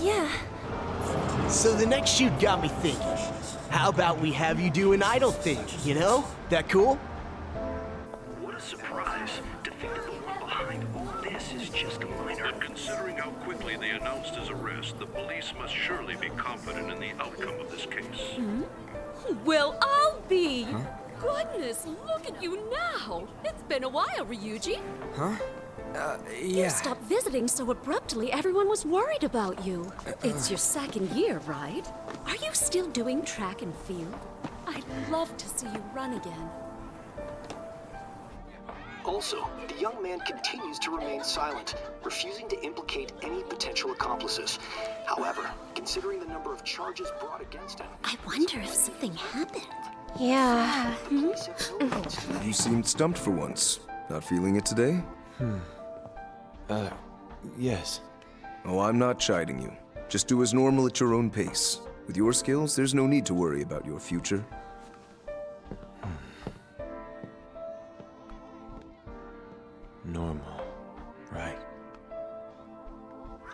Yeah. So the next shoot got me thinking. How about we have you do an idol thing, you know? That cool? What a surprise. To think that the one behind all this is just a minor. And considering how quickly they announced his arrest, the police must surely be confident in the outcome of this case. Well, I'll be. Goodness, look at you now. It's been a while, Ryuji. Huh? You stopped visiting so abruptly, everyone was worried about you. It's your second year, right? Are you still doing track and field? I'd love to see you run again. Also, the young man continues to remain silent, refusing to implicate any potential accomplices. However, considering the number of charges brought against him... I wonder if something happened. Yeah. You seemed stumped for once. Not feeling it today? Yes. Oh, I'm not chiding you. Just do as normal at your own pace. With your skills, there's no need to worry about your future. Normal. Right.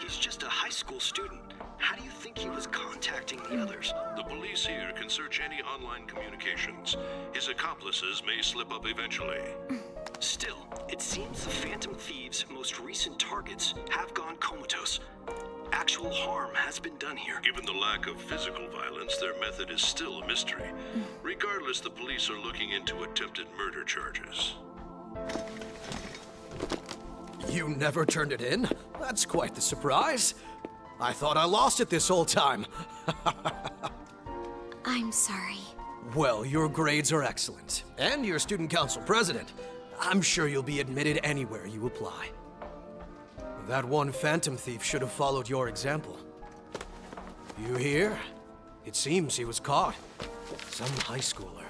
He's just a high school student. How do you think he was contacting the others? The police here can search any online communications. His accomplices may slip up eventually. Still, it seems the Phantom Thieves' most recent targets have gone comatose. Actual harm has been done here. Given the lack of physical violence, their method is still a mystery. Regardless, the police are looking into attempted murder charges. You never turned it in? That's quite the surprise. I thought I lost it this whole time. I'm sorry. Well, your grades are excellent, and you're student council president. I'm sure you'll be admitted anywhere you apply. That one Phantom Thief should have followed your example. You hear? It seems he was caught. Some high schooler.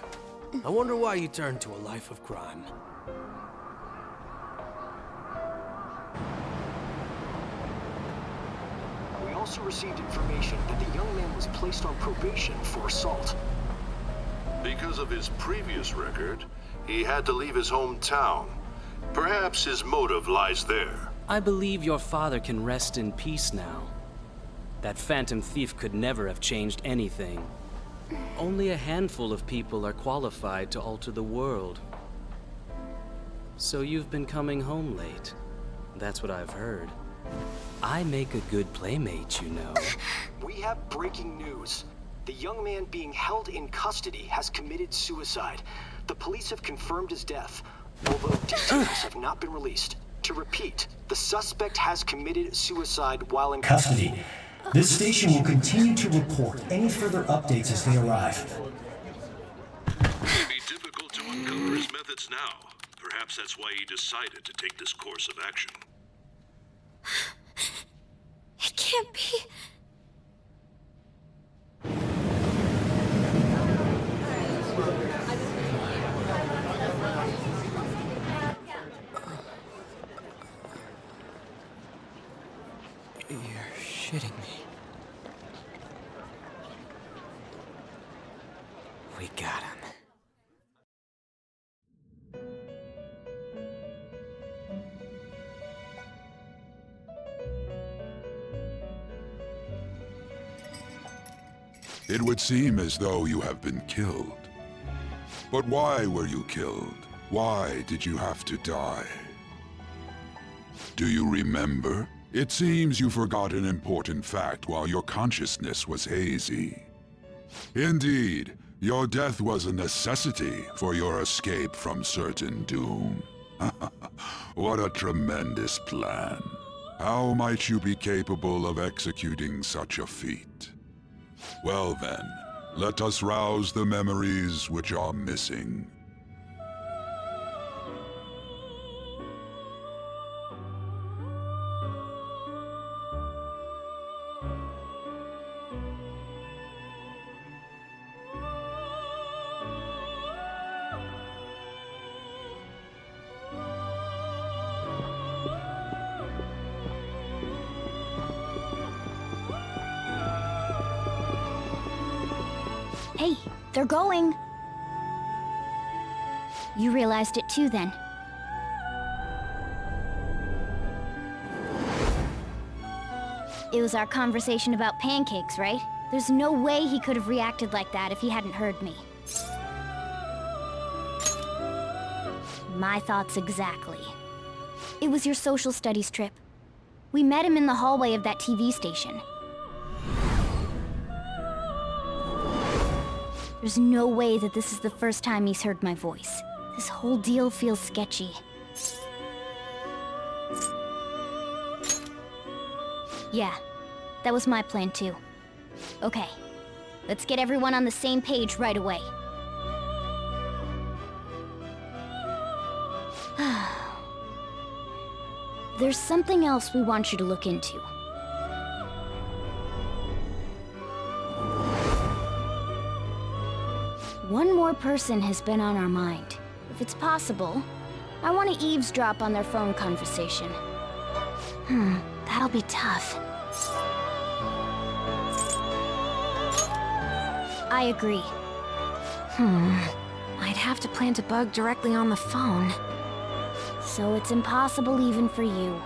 I wonder why you turned to a life of crime. We also received information that the young man was placed on probation for assault. Because of his previous record, he had to leave his hometown. Perhaps his motive lies there. I believe your father can rest in peace now. That Phantom Thief could never have changed anything. Only a handful of people are qualified to alter the world. So you've been coming home late. That's what I've heard. I make a good playmate, you know. We have breaking news. The young man being held in custody has committed suicide. The police have confirmed his death, although details have not been released. To repeat, the suspect has committed suicide while in Custody. This station will continue to report any further updates as they arrive. It would be difficult to uncover his methods now. Perhaps that's why he decided to take this course of action. It can't be. You're shitting me. We got him. It would seem as though you have been killed. But why were you killed? Why did you have to die? Do you remember? It seems you forgot an important fact while your consciousness was hazy. Indeed, your death was a necessity for your escape from certain doom. What a tremendous plan. How might you be capable of executing such a feat? Well then, let us rouse the memories which are missing. Hey, they're going. You realized it too, then. It was our conversation about pancakes, right? There's no way he could have reacted like that if he hadn't heard me. My thoughts exactly. It was your social studies trip. We met him in the hallway of that TV station. There's no way that this is the first time he's heard my voice. This whole deal feels sketchy. Yeah, that was my plan too. Okay, let's get everyone on the same page right away. There's something else we want you to look into. One more person has been on our mind. If it's possible, I want to eavesdrop on their phone conversation. That'll be tough. I agree. I'd have to plant a bug directly on the phone. So it's impossible even for you.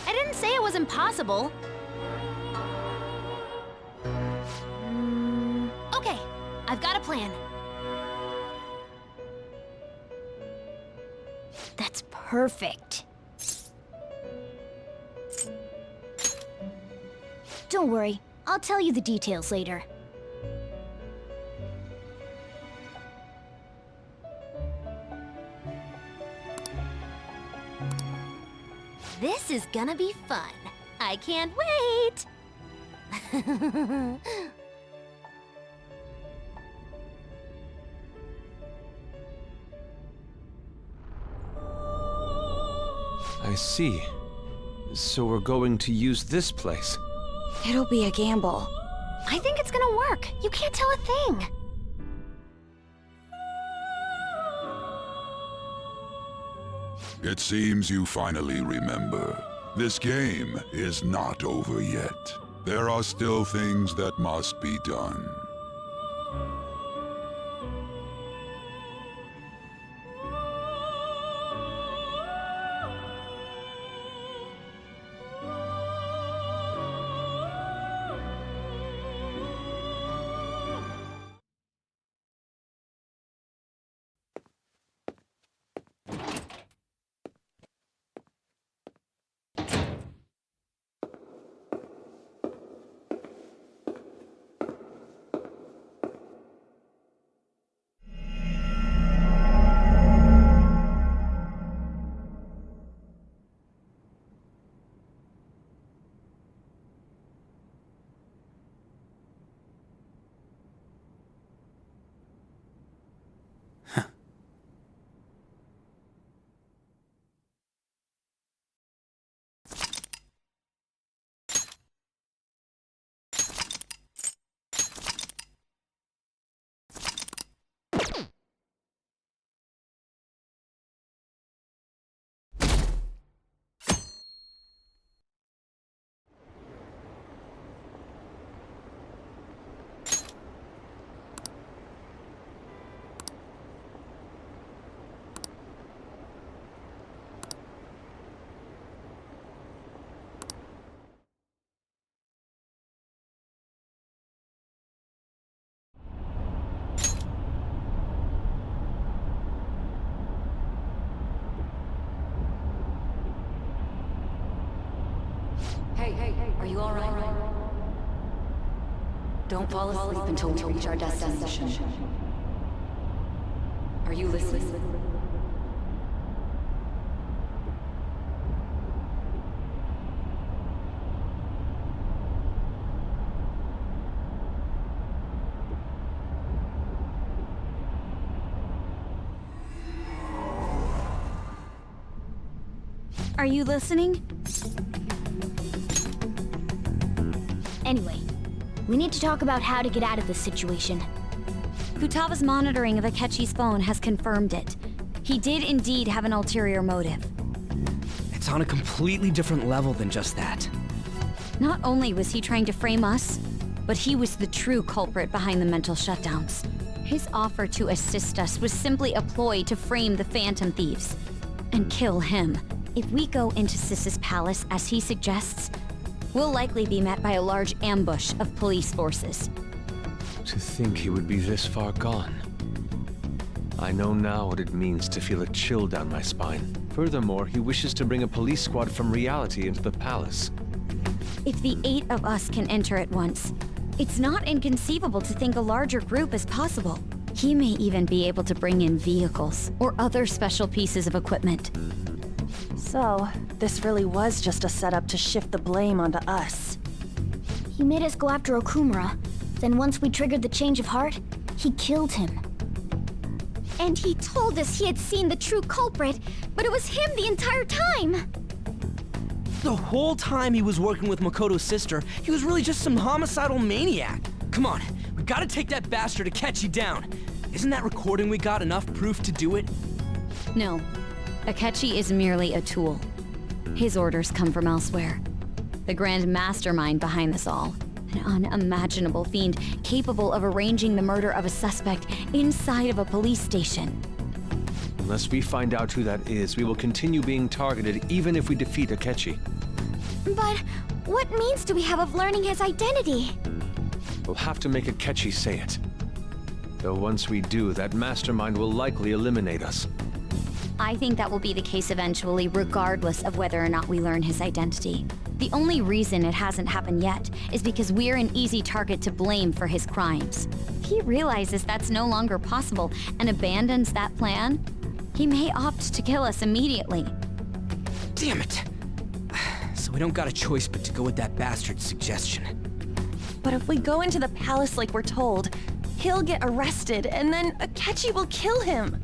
I didn't say it was impossible. Okay, I've got a plan. That's perfect. Don't worry, I'll tell you the details later. This is gonna be fun. I can't wait! I see. So we're going to use this place. It'll be a gamble. I think it's gonna work. You can't tell a thing. It seems you finally remember. This game is not over yet. There are still things that must be done. Hey, are you all right? Don't fall asleep until we reach our destination. Are you listening? Are you listening? Anyway, we need to talk about how to get out of this situation. Futaga's monitoring of Akechi's phone has confirmed it. He did indeed have an ulterior motive. It's on a completely different level than just that. Not only was he trying to frame us, but he was the true culprit behind the mental shutdowns. His offer to assist us was simply a ploy to frame the Phantom Thieves and kill him. If we go into Sis's palace as he suggests, We'll likely be met by a large ambush of police forces. To think he would be this far gone. I know now what it means to feel a chill down my spine. Furthermore, he wishes to bring a police squad from reality into the palace. If the 8 of us can enter at once, it's not inconceivable to think a larger group is possible. He may even be able to bring in vehicles or other special pieces of equipment. So, this really was just a setup to shift the blame onto us. He made us go after Okumura. Then once we triggered the change of heart, he killed him. And he told us he had seen the true culprit, but it was him the entire time! The whole time he was working with Makoto's sister, he was really just some homicidal maniac. Come on, we gotta take that bastard Akechi down. Isn't that recording we got enough proof to do it? No. Akechi is merely a tool. His orders come from elsewhere. The grand mastermind behind this all. An unimaginable fiend capable of arranging the murder of a suspect inside of a police station. Unless we find out who that is, we will continue being targeted even if we defeat Akechi. But what means do we have of learning his identity? We'll have to make Akechi say it. Though once we do, that mastermind will likely eliminate us. I think that will be the case eventually, regardless of whether or not we learn his identity. The only reason it hasn't happened yet is because we're an easy target to blame for his crimes. If he realizes that's no longer possible and abandons that plan, he may opt to kill us immediately. Damn it! So we don't got a choice but to go with that bastard's suggestion. But if we go into the palace like we're told, he'll get arrested, and then Akechi will kill him.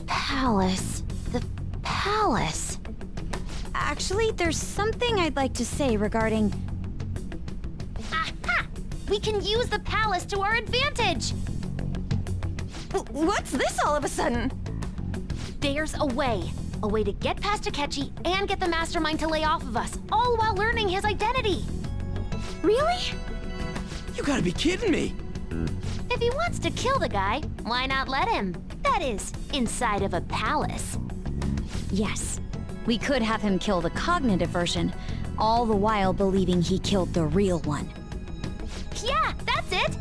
Palace. The palace. Actually, there's something I'd like to say regarding... Aha! We can use the palace to our advantage! What's this all of a sudden? There's a way. A way to get past Akechi and get the mastermind to lay off of us, all while learning his identity. Really? You gotta be kidding me! If he wants to kill the guy, why not let him? That is, inside of a palace. Yes. We could have him kill the cognitive version, all the while believing he killed the real one. Yeah, that's it!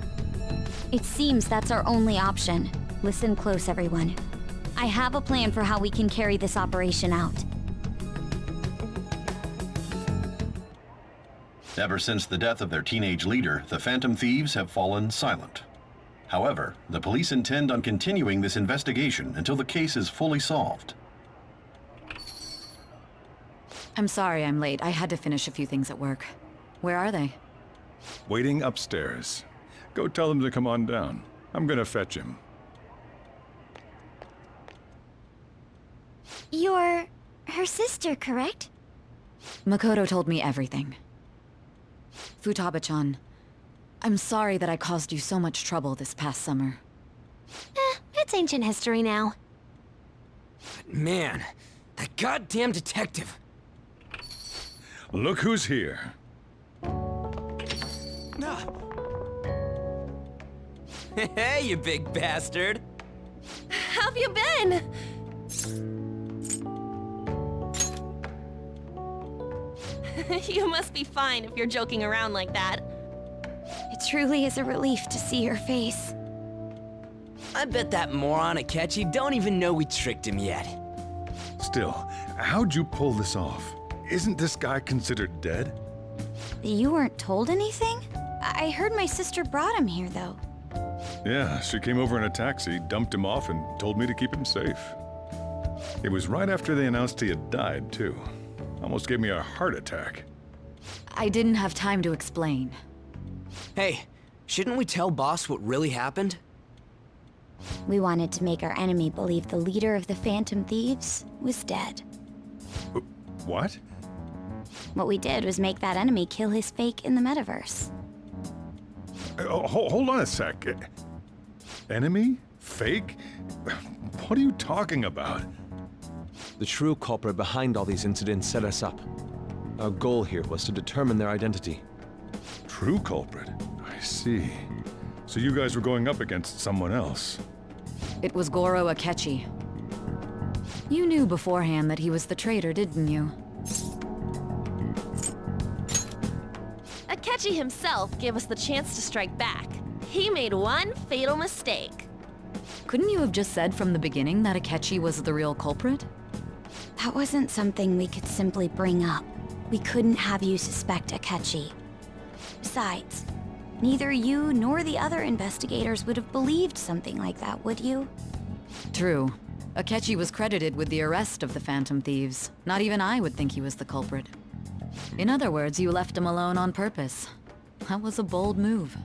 It seems that's our only option. Listen close, everyone. I have a plan for how we can carry this operation out. Ever since the death of their teenage leader, the Phantom Thieves have fallen silent. However, the police intend on continuing this investigation until the case is fully solved. I'm sorry I'm late. I had to finish a few things at work. Where are they? Waiting upstairs. Go tell them to come on down. I'm gonna fetch him. You're her sister, correct? Makoto told me everything. Futaba-chan, I'm sorry that I caused you so much trouble this past summer. It's ancient history now. Man, that goddamn detective. Look who's here. Hey, you big bastard. How've you been? You must be fine if you're joking around like that. It truly is a relief to see your face. I bet that moron Akechi don't even know we tricked him yet. Still, how'd you pull this off? Isn't this guy considered dead? You weren't told anything? I heard my sister brought him here, though. Yeah, she came over in a taxi, dumped him off, and told me to keep him safe. It was right after they announced he had died, too. Almost gave me a heart attack. I didn't have time to explain. Hey, shouldn't we tell boss what really happened? We wanted to make our enemy believe the leader of the Phantom Thieves was dead. What? What we did was make that enemy kill his fake in the metaverse. Hold on a sec. Enemy? Fake? What are you talking about? The true culprit behind all these incidents set us up. Our goal here was to determine their identity. True culprit? I see. So you guys were going up against someone else. It was Goro Akechi. You knew beforehand that he was the traitor, didn't you? Akechi himself gave us the chance to strike back. He made one fatal mistake. Couldn't you have just said from the beginning that Akechi was the real culprit? That wasn't something we could simply bring up. We couldn't have you suspect Akechi. Besides, neither you nor the other investigators would have believed something like that, would you? True. Akechi was credited with the arrest of the Phantom Thieves. Not even I would think he was the culprit. In other words, you left him alone on purpose. That was a bold move.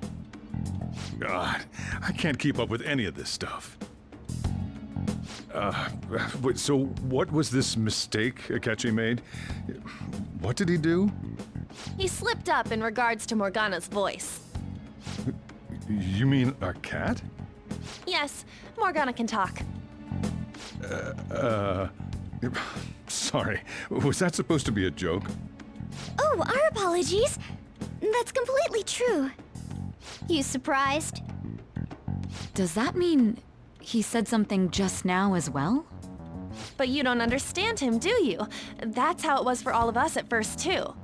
God, I can't keep up with any of this stuff. So what was this mistake Akechi made? What did he do? He slipped up in regards to Morgana's voice. You mean a cat? Yes, Morgana can talk. Sorry, was that supposed to be a joke? Oh, our apologies. That's completely true. You surprised? Does that mean he said something just now as well? But you don't understand him, do you? That's how it was for all of us at first, too.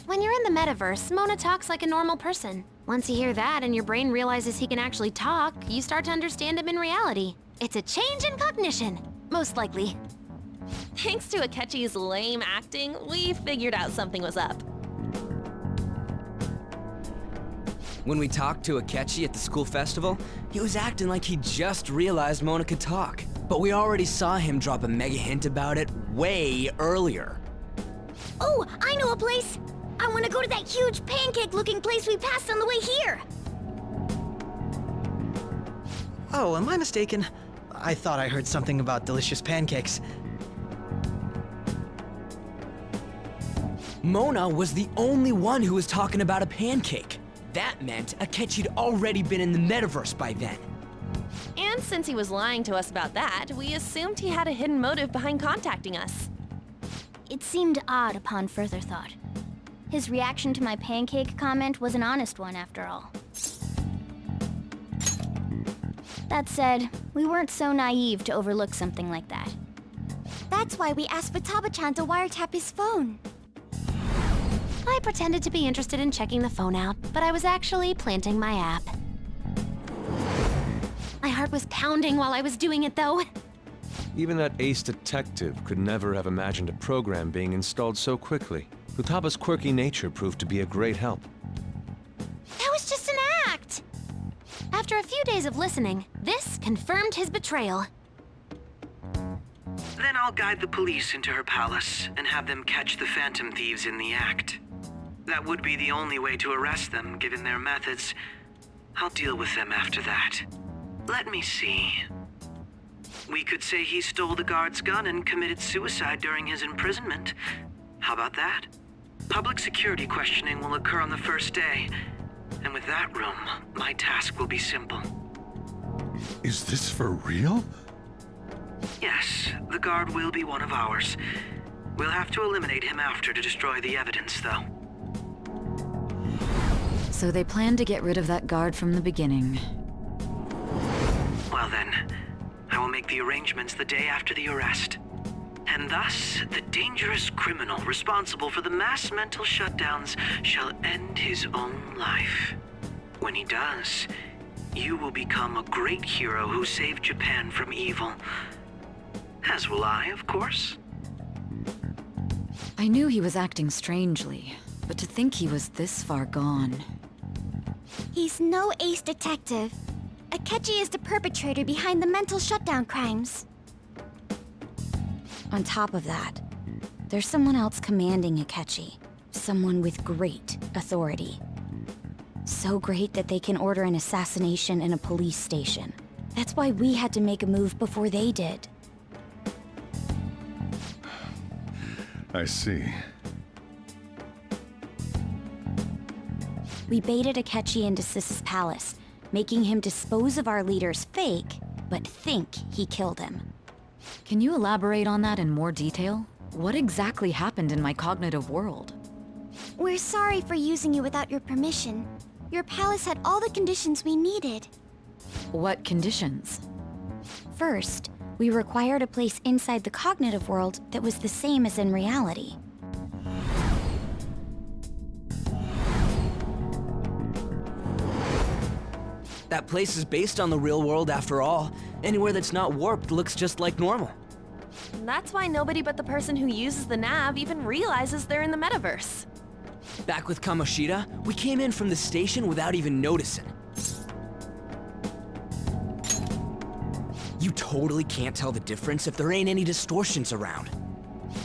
When you're in the metaverse, Mona talks like a normal person. Once you hear that and your brain realizes he can actually talk, you start to understand him in reality. It's a change in cognition, most likely. Thanks to Akechi's lame acting, we figured out something was up. When we talked to Akechi at the school festival, he was acting like he just realized Mona could talk. But we already saw him drop a mega hint about it way earlier. Oh, I know a place! I want to go to that huge pancake-looking place we passed on the way here! Oh, am I mistaken? I thought I heard something about delicious pancakes. Mona was the only one who was talking about a pancake. That meant Akechi'd already been in the metaverse by then. And since he was lying to us about that, we assumed he had a hidden motive behind contacting us. It seemed odd upon further thought. His reaction to my pancake comment was an honest one, after all. That said, we weren't so naive to overlook something like that. That's why we asked Futaba-chan to wiretap his phone. I pretended to be interested in checking the phone out, but I was actually planting my app. My heart was pounding while I was doing it, though. Even that ace detective could never have imagined a program being installed so quickly. Futaba's quirky nature proved to be a great help. That was just an act! After a few days of listening, this confirmed his betrayal. Then I'll guide the police into her palace and have them catch the Phantom Thieves in the act. That would be the only way to arrest them, given their methods. I'll deal with them after that. Let me see. We could say he stole the guard's gun and committed suicide during his imprisonment. How about that? Public security questioning will occur on the first day. And with that room, my task will be simple. Is this for real? Yes, the guard will be one of ours. We'll have to eliminate him after to destroy the evidence, though. So they planned to get rid of that guard from the beginning. Well then, I will make the arrangements the day after the arrest. And thus, the dangerous criminal responsible for the mass mental shutdowns shall end his own life. When he does, you will become a great hero who saved Japan from evil. As will I, of course. I knew he was acting strangely, but to think he was this far gone. He's no ace detective. Akechi is the perpetrator behind the mental shutdown crimes. On top of that, there's someone else commanding Akechi. Someone with great authority. So great that they can order an assassination in a police station. That's why we had to make a move before they did. I see. We baited Akechi into Sis's palace, making him dispose of our leader's fake, but think he killed him. Can you elaborate on that in more detail? What exactly happened in my cognitive world? We're sorry for using you without your permission. Your palace had all the conditions we needed. What conditions? First, we required a place inside the cognitive world that was the same as in reality. That place is based on the real world after all. Anywhere that's not warped looks just like normal. That's why nobody but the person who uses the nav even realizes they're in the metaverse. Back with Kamoshida, we came in from the station without even noticing. You totally can't tell the difference if there ain't any distortions around.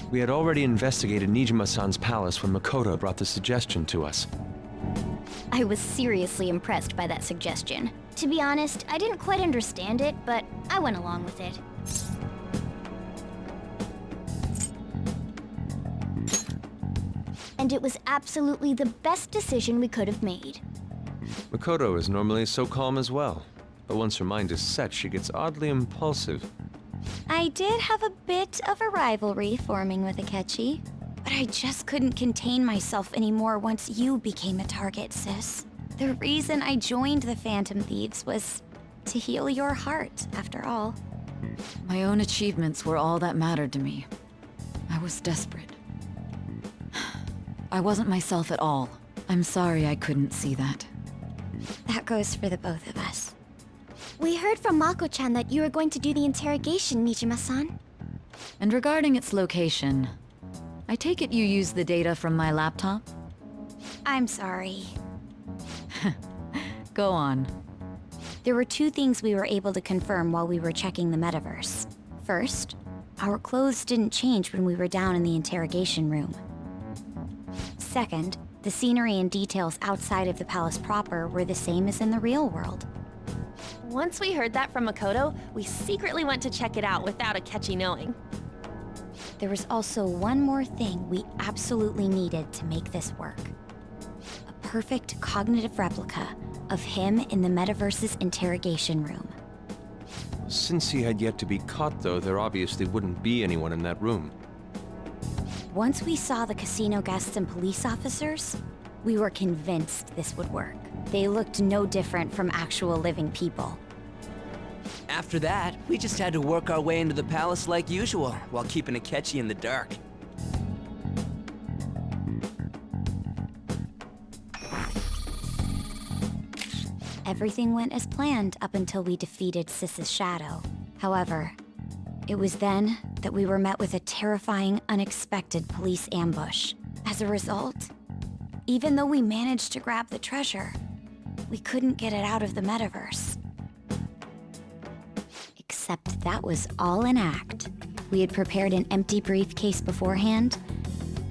We had already investigated Nijima-san's palace when Makoto brought the suggestion to us. I was seriously impressed by that suggestion. To be honest, I didn't quite understand it, but I went along with it. And it was absolutely the best decision we could have made. Makoto is normally so calm as well, but once her mind is set, she gets oddly impulsive. I did have a bit of a rivalry forming with Akechi, but I just couldn't contain myself anymore once you became a target, sis. The reason I joined the Phantom Thieves was to heal your heart, after all. My own achievements were all that mattered to me. I was desperate. I wasn't myself at all. I'm sorry I couldn't see that. That goes for the both of us. We heard from Mako-chan that you were going to do the interrogation, Nijima-san. And regarding its location, I take it you used the data from my laptop? I'm sorry. Go on. There were two things we were able to confirm while we were checking the metaverse. First, our clothes didn't change when we were down in the interrogation room. Second, the scenery and details outside of the palace proper were the same as in the real world. Once we heard that from Makoto, we secretly went to check it out without Akechi knowing. There was also one more thing we absolutely needed to make this work. A perfect cognitive replica of him in the metaverse's interrogation room. Since he had yet to be caught, though, there obviously wouldn't be anyone in that room. Once we saw the casino guests and police officers, we were convinced this would work. They looked no different from actual living people. After that, we just had to work our way into the palace like usual, while keeping Akechi in the dark. Everything went as planned up until we defeated Sis's shadow. However, it was then that we were met with a terrifying, unexpected police ambush. As a result, even though we managed to grab the treasure, we couldn't get it out of the metaverse. Except that was all an act. We had prepared an empty briefcase beforehand,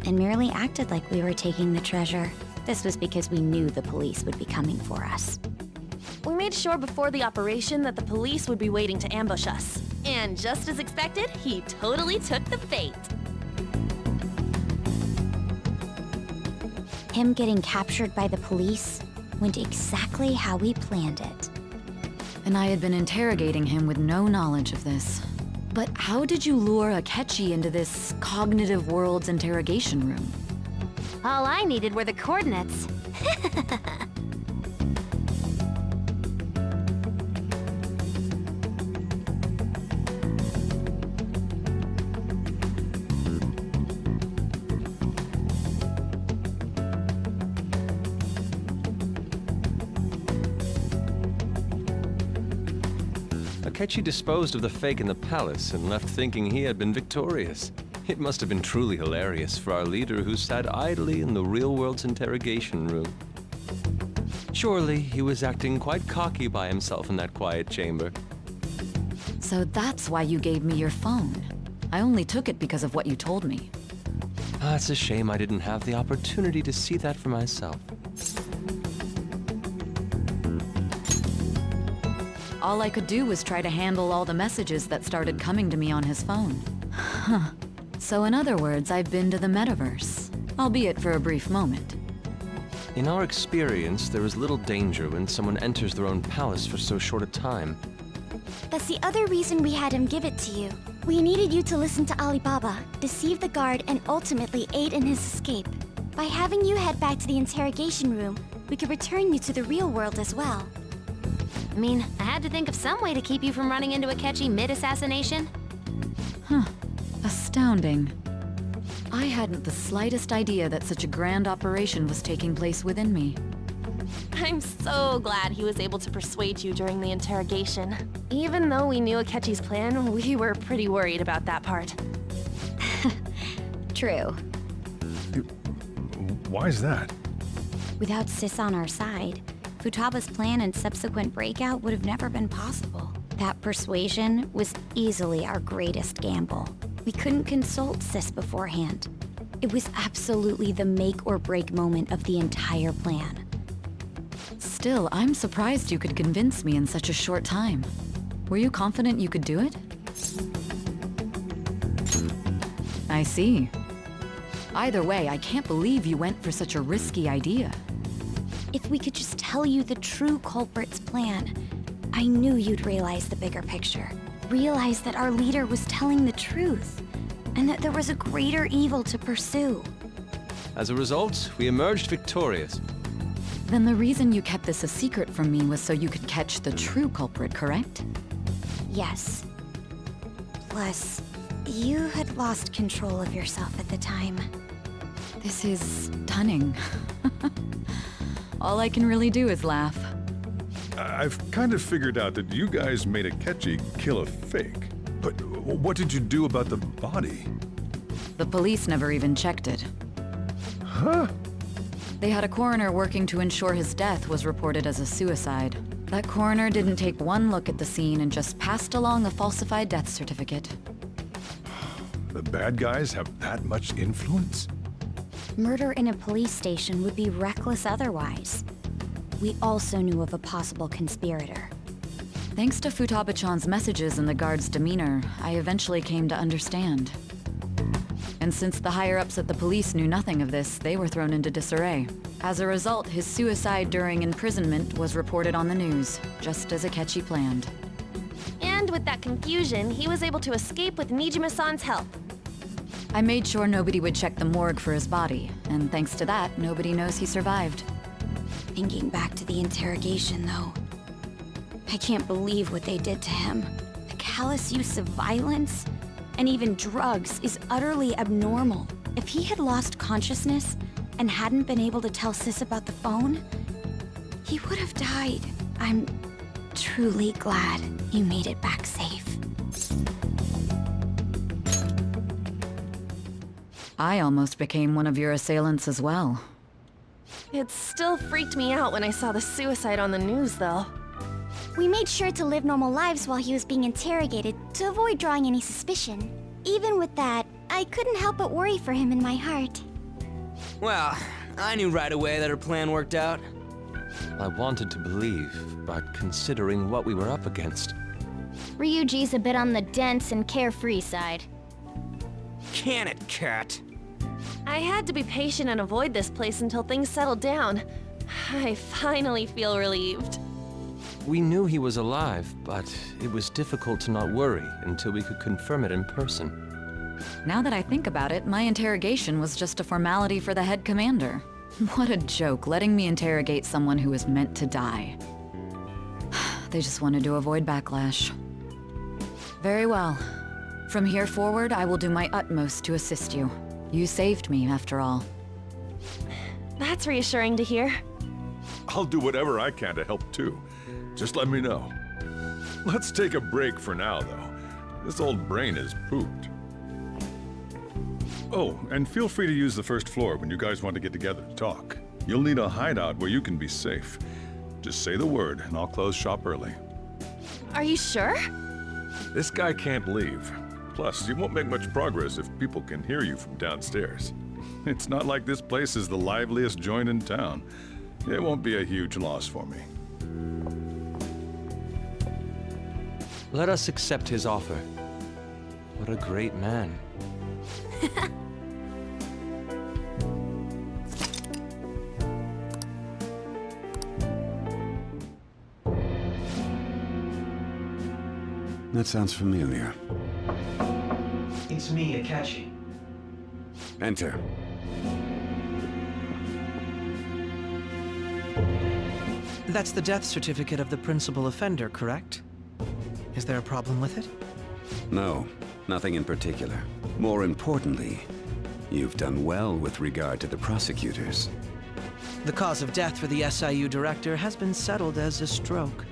and merely acted like we were taking the treasure. This was because we knew the police would be coming for us. We made sure before the operation that the police would be waiting to ambush us. And just as expected, he totally took the bait. Him getting captured by the police went exactly how we planned it. And I had been interrogating him with no knowledge of this. But how did you lure Akechi into this cognitive world's interrogation room? All I needed were the coordinates. Akechi disposed of the fake in the palace and left thinking he had been victorious. It must have been truly hilarious for our leader who sat idly in the real world's interrogation room. Surely he was acting quite cocky by himself in that quiet chamber. So that's why you gave me your phone. I only took it because of what you told me. It's a shame I didn't have the opportunity to see that for myself. All I could do was try to handle all the messages that started coming to me on his phone. Huh. So in other words, I've been to the metaverse, albeit for a brief moment. In our experience, there is little danger when someone enters their own palace for so short a time. That's the other reason we had him give it to you. We needed you to listen to Alibaba, deceive the guard, and ultimately aid in his escape. By having you head back to the interrogation room, we could return you to the real world as well. I mean, I had to think of some way to keep you from running into Akechi mid-assassination. Huh. Astounding. I hadn't the slightest idea that such a grand operation was taking place within me. I'm so glad he was able to persuade you during the interrogation. Even though we knew Akechi's plan, we were pretty worried about that part. True. Why is that? Without Sis on our side, Futaba's plan and subsequent breakout would have never been possible. That persuasion was easily our greatest gamble. We couldn't consult Sis beforehand. It was absolutely the make or break moment of the entire plan. Still, I'm surprised you could convince me in such a short time. Were you confident you could do it? I see. Either way, I can't believe you went for such a risky idea. If we could just tell you the true culprit's plan, I knew you'd realize the bigger picture. Realize that our leader was telling the truth, and that there was a greater evil to pursue. As a result, we emerged victorious. Then the reason you kept this a secret from me was so you could catch the true culprit, correct? Yes. Plus, you had lost control of yourself at the time. This is stunning. All I can really do is laugh. I've kind of figured out that you guys made Akechi kill a fake. But what did you do about the body? The police never even checked it. Huh? They had a coroner working to ensure his death was reported as a suicide. That coroner didn't take one look at the scene and just passed along a falsified death certificate. The bad guys have that much influence? Murder in a police station would be reckless otherwise. We also knew of a possible conspirator. Thanks to Futaba-chan's messages and the guard's demeanor, I eventually came to understand. And since the higher-ups at the police knew nothing of this, they were thrown into disarray. As a result, his suicide during imprisonment was reported on the news, just as Akechi planned. And with that confusion, he was able to escape with Nijima-san's help. I made sure nobody would check the morgue for his body, and thanks to that, nobody knows he survived. Thinking back to the interrogation, though, I can't believe what they did to him. The callous use of violence, and even drugs, is utterly abnormal. If he had lost consciousness and hadn't been able to tell Sis about the phone, he would have died. I'm truly glad you made it back safe. I almost became one of your assailants as well. It still freaked me out when I saw the suicide on the news, though. We made sure to live normal lives while he was being interrogated to avoid drawing any suspicion. Even with that, I couldn't help but worry for him in my heart. Well, I knew right away that her plan worked out. I wanted to believe, but considering what we were up against. Ryuji's a bit on the dense and carefree side. Can it, cat? I had to be patient and avoid this place until things settled down. I finally feel relieved. We knew he was alive, but it was difficult to not worry until we could confirm it in person. Now that I think about it, my interrogation was just a formality for the head commander. What a joke, letting me interrogate someone who was meant to die. They just wanted to avoid backlash. Very well. From here forward, I will do my utmost to assist you. You saved me, after all. That's reassuring to hear. I'll do whatever I can to help too. Just let me know. Let's take a break for now, though. This old brain is pooped. Oh, and feel free to use the first floor when you guys want to get together to talk. You'll need a hideout where you can be safe. Just say the word, and I'll close shop early. Are you sure? This guy can't leave. Plus, you won't make much progress if people can hear you from downstairs. It's not like this place is the liveliest joint in town. It won't be a huge loss for me. Let us accept his offer. What a great man. That sounds familiar. It's me, Akechi. Enter. That's the death certificate of the principal offender, correct? Is there a problem with it? No, nothing in particular. More importantly, you've done well with regard to the prosecutors. The cause of death for the SIU director has been settled as a stroke.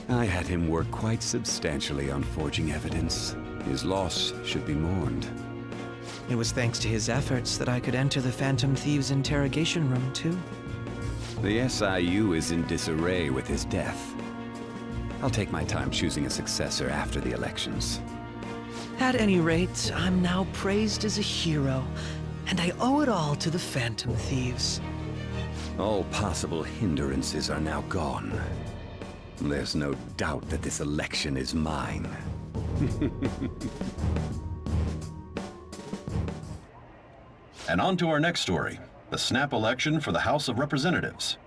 I had him work quite substantially on forging evidence. His loss should be mourned. It was thanks to his efforts that I could enter the Phantom Thieves' interrogation room, too. The SIU is in disarray with his death. I'll take my time choosing a successor after the elections. At any rate, I'm now praised as a hero, and I owe it all to the Phantom Thieves. All possible hindrances are now gone. There's no doubt that this election is mine. And on to our next story, the snap election for the House of Representatives.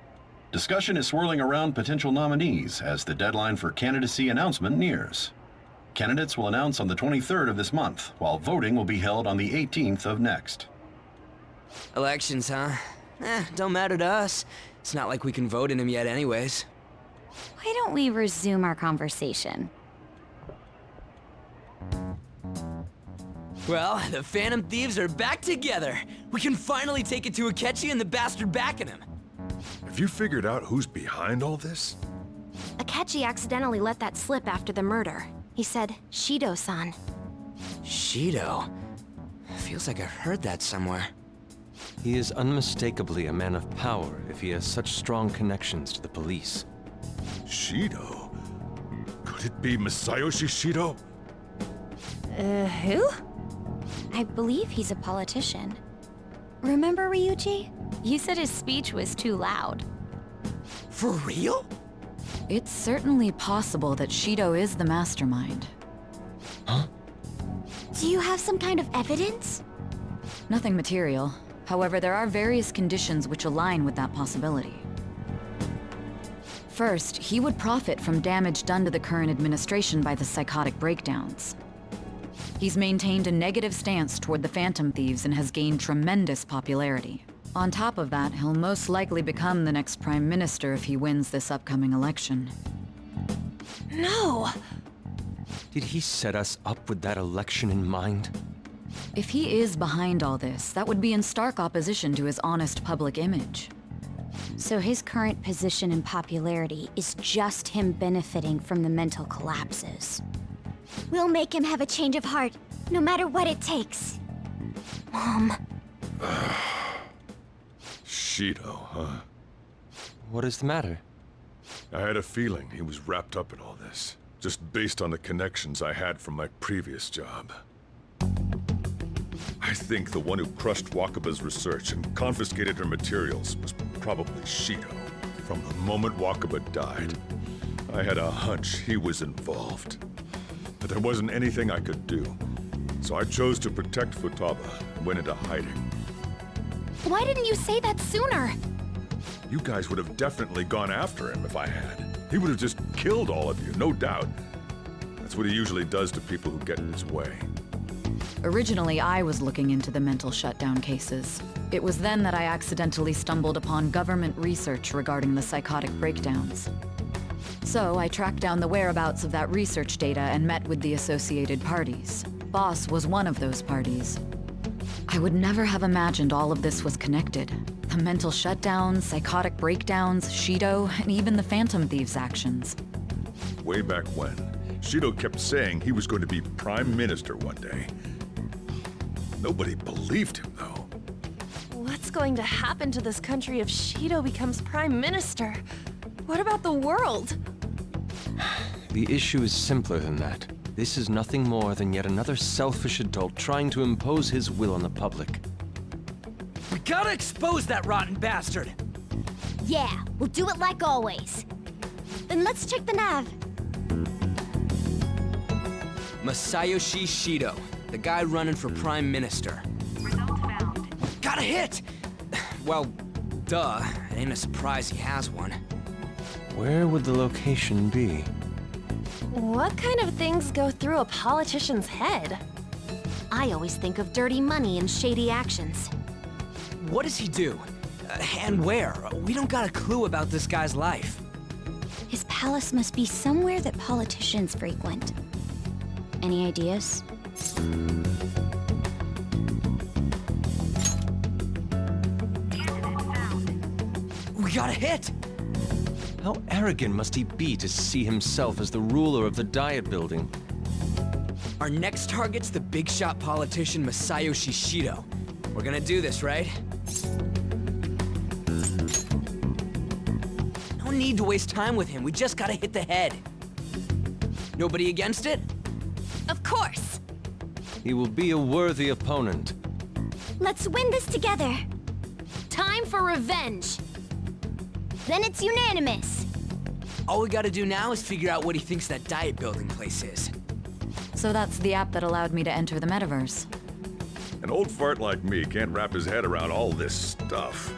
Discussion is swirling around potential nominees as the deadline for candidacy announcement nears. Candidates will announce on the 23rd of this month, while voting will be held on the 18th of next. Elections, huh? Don't matter to us. It's not like we can vote in them yet anyways. Why don't we resume our conversation? Well, the Phantom Thieves are back together. We can finally take it to Akechi and the bastard backing him. Have you figured out who's behind all this? Akechi accidentally let that slip after the murder. He said, Shido-san. Shido? Feels like I've heard that somewhere. He is unmistakably a man of power if he has such strong connections to the police. Shido? Could it be Masayoshi Shido? Who? I believe he's a politician. Remember, Ryuji? You said his speech was too loud. For real? It's certainly possible that Shido is the mastermind. Huh? Do you have some kind of evidence? Nothing material. However, there are various conditions which align with that possibility. First, he would profit from damage done to the current administration by the psychotic breakdowns. He's maintained a negative stance toward the Phantom Thieves and has gained tremendous popularity. On top of that, he'll most likely become the next Prime Minister if he wins this upcoming election. No! Did he set us up with that election in mind? If he is behind all this, that would be in stark opposition to his honest public image. So his current position and popularity is just him benefiting from the mental collapses. We'll make him have a change of heart, no matter what it takes. Mom. Shido, huh? What is the matter? I had a feeling he was wrapped up in all this, just based on the connections I had from my previous job. I think the one who crushed Wakaba's research and confiscated her materials was probably Shido. From the moment Wakaba died, I had a hunch he was involved. But there wasn't anything I could do, so I chose to protect Futaba and went into hiding. Why didn't you say that sooner? You guys would have definitely gone after him if I had. He would have just killed all of you, no doubt. That's what he usually does to people who get in his way. Originally, I was looking into the mental shutdown cases. It was then that I accidentally stumbled upon government research regarding the psychotic breakdowns. So I tracked down the whereabouts of that research data and met with the associated parties. Boss was one of those parties. I would never have imagined all of this was connected. The mental shutdowns, psychotic breakdowns, Shido, and even the Phantom Thieves' actions. Way back when, Shido kept saying he was going to be Prime Minister one day. Nobody believed him, though. What's going to happen to this country if Shido becomes Prime Minister? What about the world? The issue is simpler than that. This is nothing more than yet another selfish adult trying to impose his will on the public. We gotta expose that rotten bastard! Yeah, we'll do it like always. Then let's check the nav. Masayoshi Shido, the guy running for Prime Minister. Got a hit! Well, duh. It ain't a surprise he has one. Where would the location be? What kind of things go through a politician's head? I always think of dirty money and shady actions. What does he do? And where? We don't got a clue about this guy's life. His palace must be somewhere that politicians frequent. Any ideas? got a hit! How arrogant must he be to see himself as the ruler of the Diet Building? Our next target's the big shot politician Masayoshi Shido. We're gonna do this, right? No need to waste time with him, we just gotta hit the head. Nobody against it? Of course! He will be a worthy opponent. Let's win this together. Time for revenge. Then it's unanimous. All we gotta do now is figure out what he thinks that Diet Building place is. So that's the app that allowed me to enter the metaverse. An old fart like me can't wrap his head around all this stuff.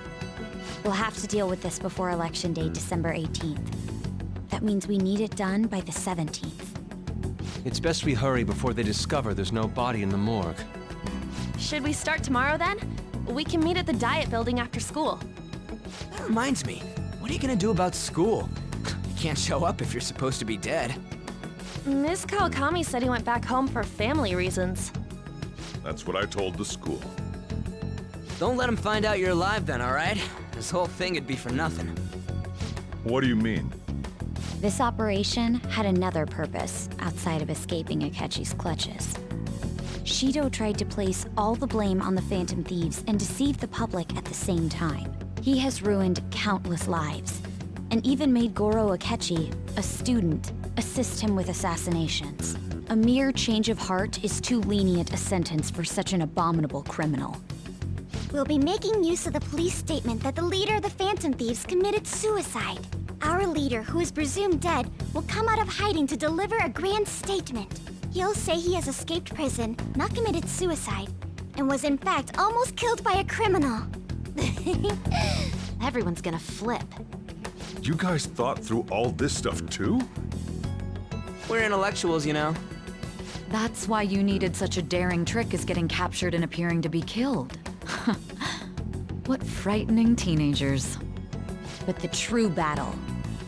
We'll have to deal with this before Election Day, December 18th. That means we need it done by the 17th. It's best we hurry before they discover there's no body in the morgue. Should we start tomorrow then? We can meet at the Diet Building after school. That reminds me, what are you gonna do about school? You can't show up if you're supposed to be dead. Miss Kawakami said he went back home for family reasons. That's what I told the school. Don't let him find out you're alive then, alright? This whole thing would be for nothing. What do you mean? This operation had another purpose outside of escaping Akechi's clutches. Shido tried to place all the blame on the Phantom Thieves and deceive the public at the same time. He has ruined countless lives, and even made Goro Akechi, a student, assist him with assassinations. A mere change of heart is too lenient a sentence for such an abominable criminal. We'll be making use of the police statement that the leader of the Phantom Thieves committed suicide. Our leader, who is presumed dead, will come out of hiding to deliver a grand statement. He'll say he has escaped prison, not committed suicide, and was in fact almost killed by a criminal. Everyone's gonna flip. You guys thought through all this stuff too? We're intellectuals, you know. That's why you needed such a daring trick as getting captured and appearing to be killed. What frightening teenagers. But the true battle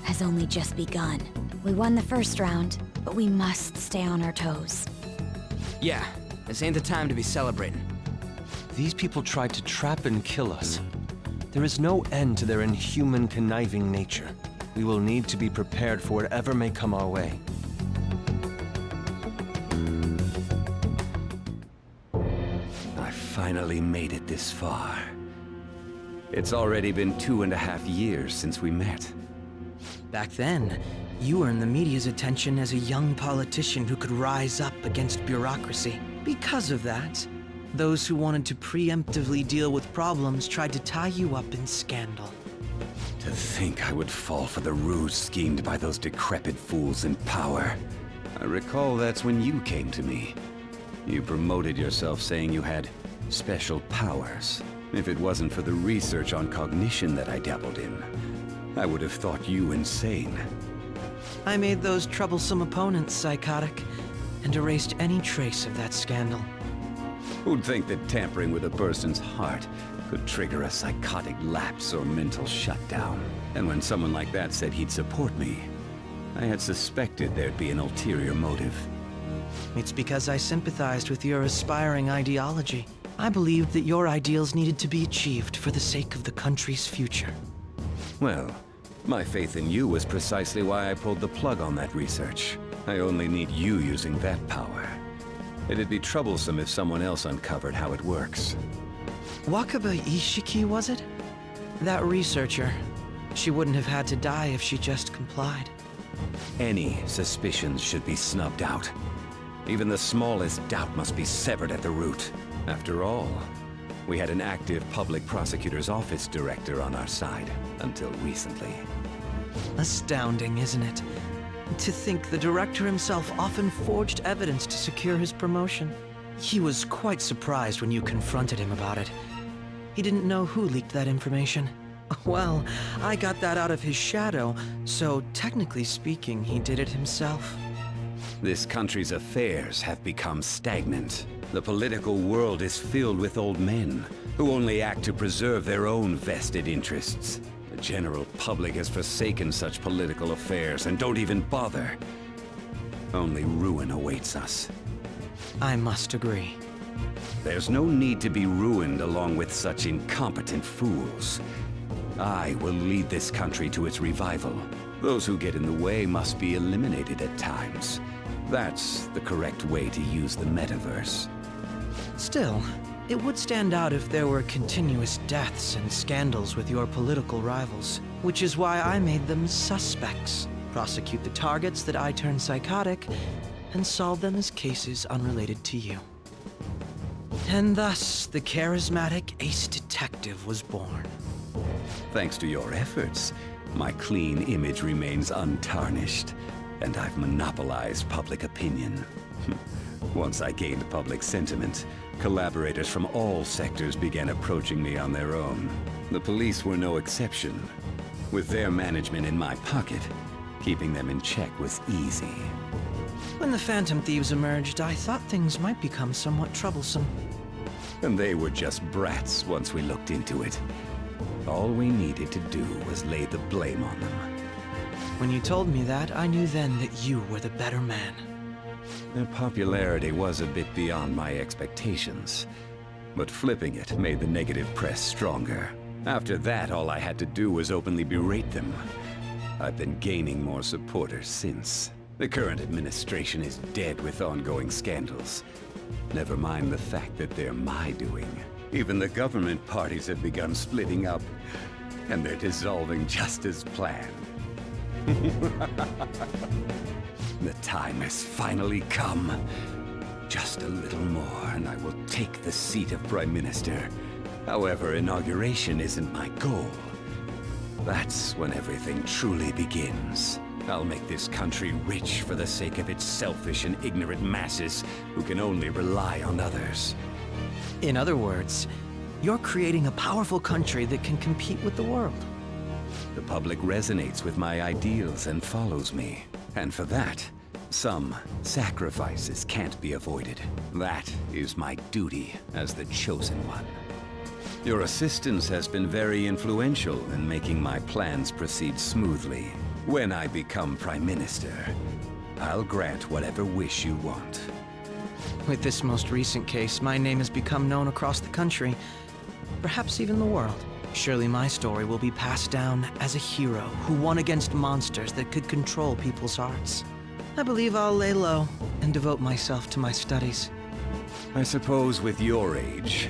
has only just begun. We won the first round, but we must stay on our toes. Yeah, this ain't the time to be celebrating. These people tried to trap and kill us. There is no end to their inhuman, conniving nature. We will need to be prepared for whatever may come our way. I finally made it this far. It's already been 2.5 years since we met. Back then, you earned the media's attention as a young politician who could rise up against bureaucracy. Because of that, those who wanted to preemptively deal with problems tried to tie you up in scandal. To think I would fall for the ruse schemed by those decrepit fools in power. I recall that's when you came to me. You promoted yourself saying you had special powers. If it wasn't for the research on cognition that I dabbled in, I would have thought you insane. I made those troublesome opponents psychotic, and erased any trace of that scandal. Who'd think that tampering with a person's heart could trigger a psychotic lapse or mental shutdown? And when someone like that said he'd support me, I had suspected there'd be an ulterior motive. It's because I sympathized with your aspiring ideology. I believed that your ideals needed to be achieved for the sake of the country's future. Well, my faith in you was precisely why I pulled the plug on that research. I only need you using that power. It'd be troublesome if someone else uncovered how it works. Wakaba Ishiki, was it? That researcher. She wouldn't have had to die if she just complied. Any suspicions should be snubbed out. Even the smallest doubt must be severed at the root. After all, we had an active public prosecutor's office director on our side, until recently. Astounding, isn't it? To think the director himself often forged evidence to secure his promotion. He was quite surprised when you confronted him about it. He didn't know who leaked that information. Well, I got that out of his shadow, so technically speaking, he did it himself. This country's affairs have become stagnant. The political world is filled with old men who only act to preserve their own vested interests. The general public has forsaken such political affairs and don't even bother. Only ruin awaits us. I must agree. There's no need to be ruined along with such incompetent fools. I will lead this country to its revival. Those who get in the way must be eliminated at times. That's the correct way to use the metaverse. Still, it would stand out if there were continuous deaths and scandals with your political rivals, which is why I made them suspects. Prosecute the targets that I turn psychotic, and solve them as cases unrelated to you. And thus, the charismatic ace detective was born. Thanks to your efforts, my clean image remains untarnished, and I've monopolized public opinion. Once I gained public sentiment, collaborators from all sectors began approaching me on their own. The police were no exception. With their management in my pocket, keeping them in check was easy. When the Phantom Thieves emerged, I thought things might become somewhat troublesome. And they were just brats once we looked into it. All we needed to do was lay the blame on them. When you told me that, I knew then that you were the better man. Their popularity was a bit beyond my expectations, but flipping it made the negative press stronger. After that, all I had to do was openly berate them. I've been gaining more supporters since. The current administration is dead with ongoing scandals. Never mind the fact that they're my doing. Even the government parties have begun splitting up, and they're dissolving just as planned. The time has finally come. Just a little more, and I will take the seat of Prime Minister. However, inauguration isn't my goal. That's when everything truly begins. I'll make this country rich for the sake of its selfish and ignorant masses who can only rely on others. In other words, you're creating a powerful country that can compete with the world. The public resonates with my ideals and follows me. And for that, some sacrifices can't be avoided. That is my duty as the Chosen One. Your assistance has been very influential in making my plans proceed smoothly. When I become Prime Minister, I'll grant whatever wish you want. With this most recent case, my name has become known across the country, perhaps even the world. Surely my story will be passed down as a hero who won against monsters that could control people's hearts. I believe I'll lay low and devote myself to my studies. I suppose with your age,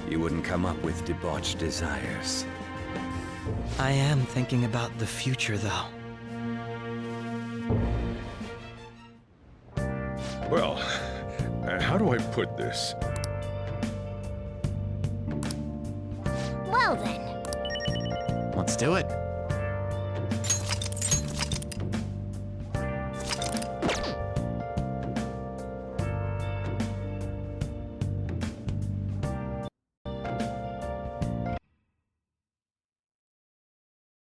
you wouldn't come up with debauched desires. I am thinking about the future, though. Well, how do I put this? Well then. Let's do it.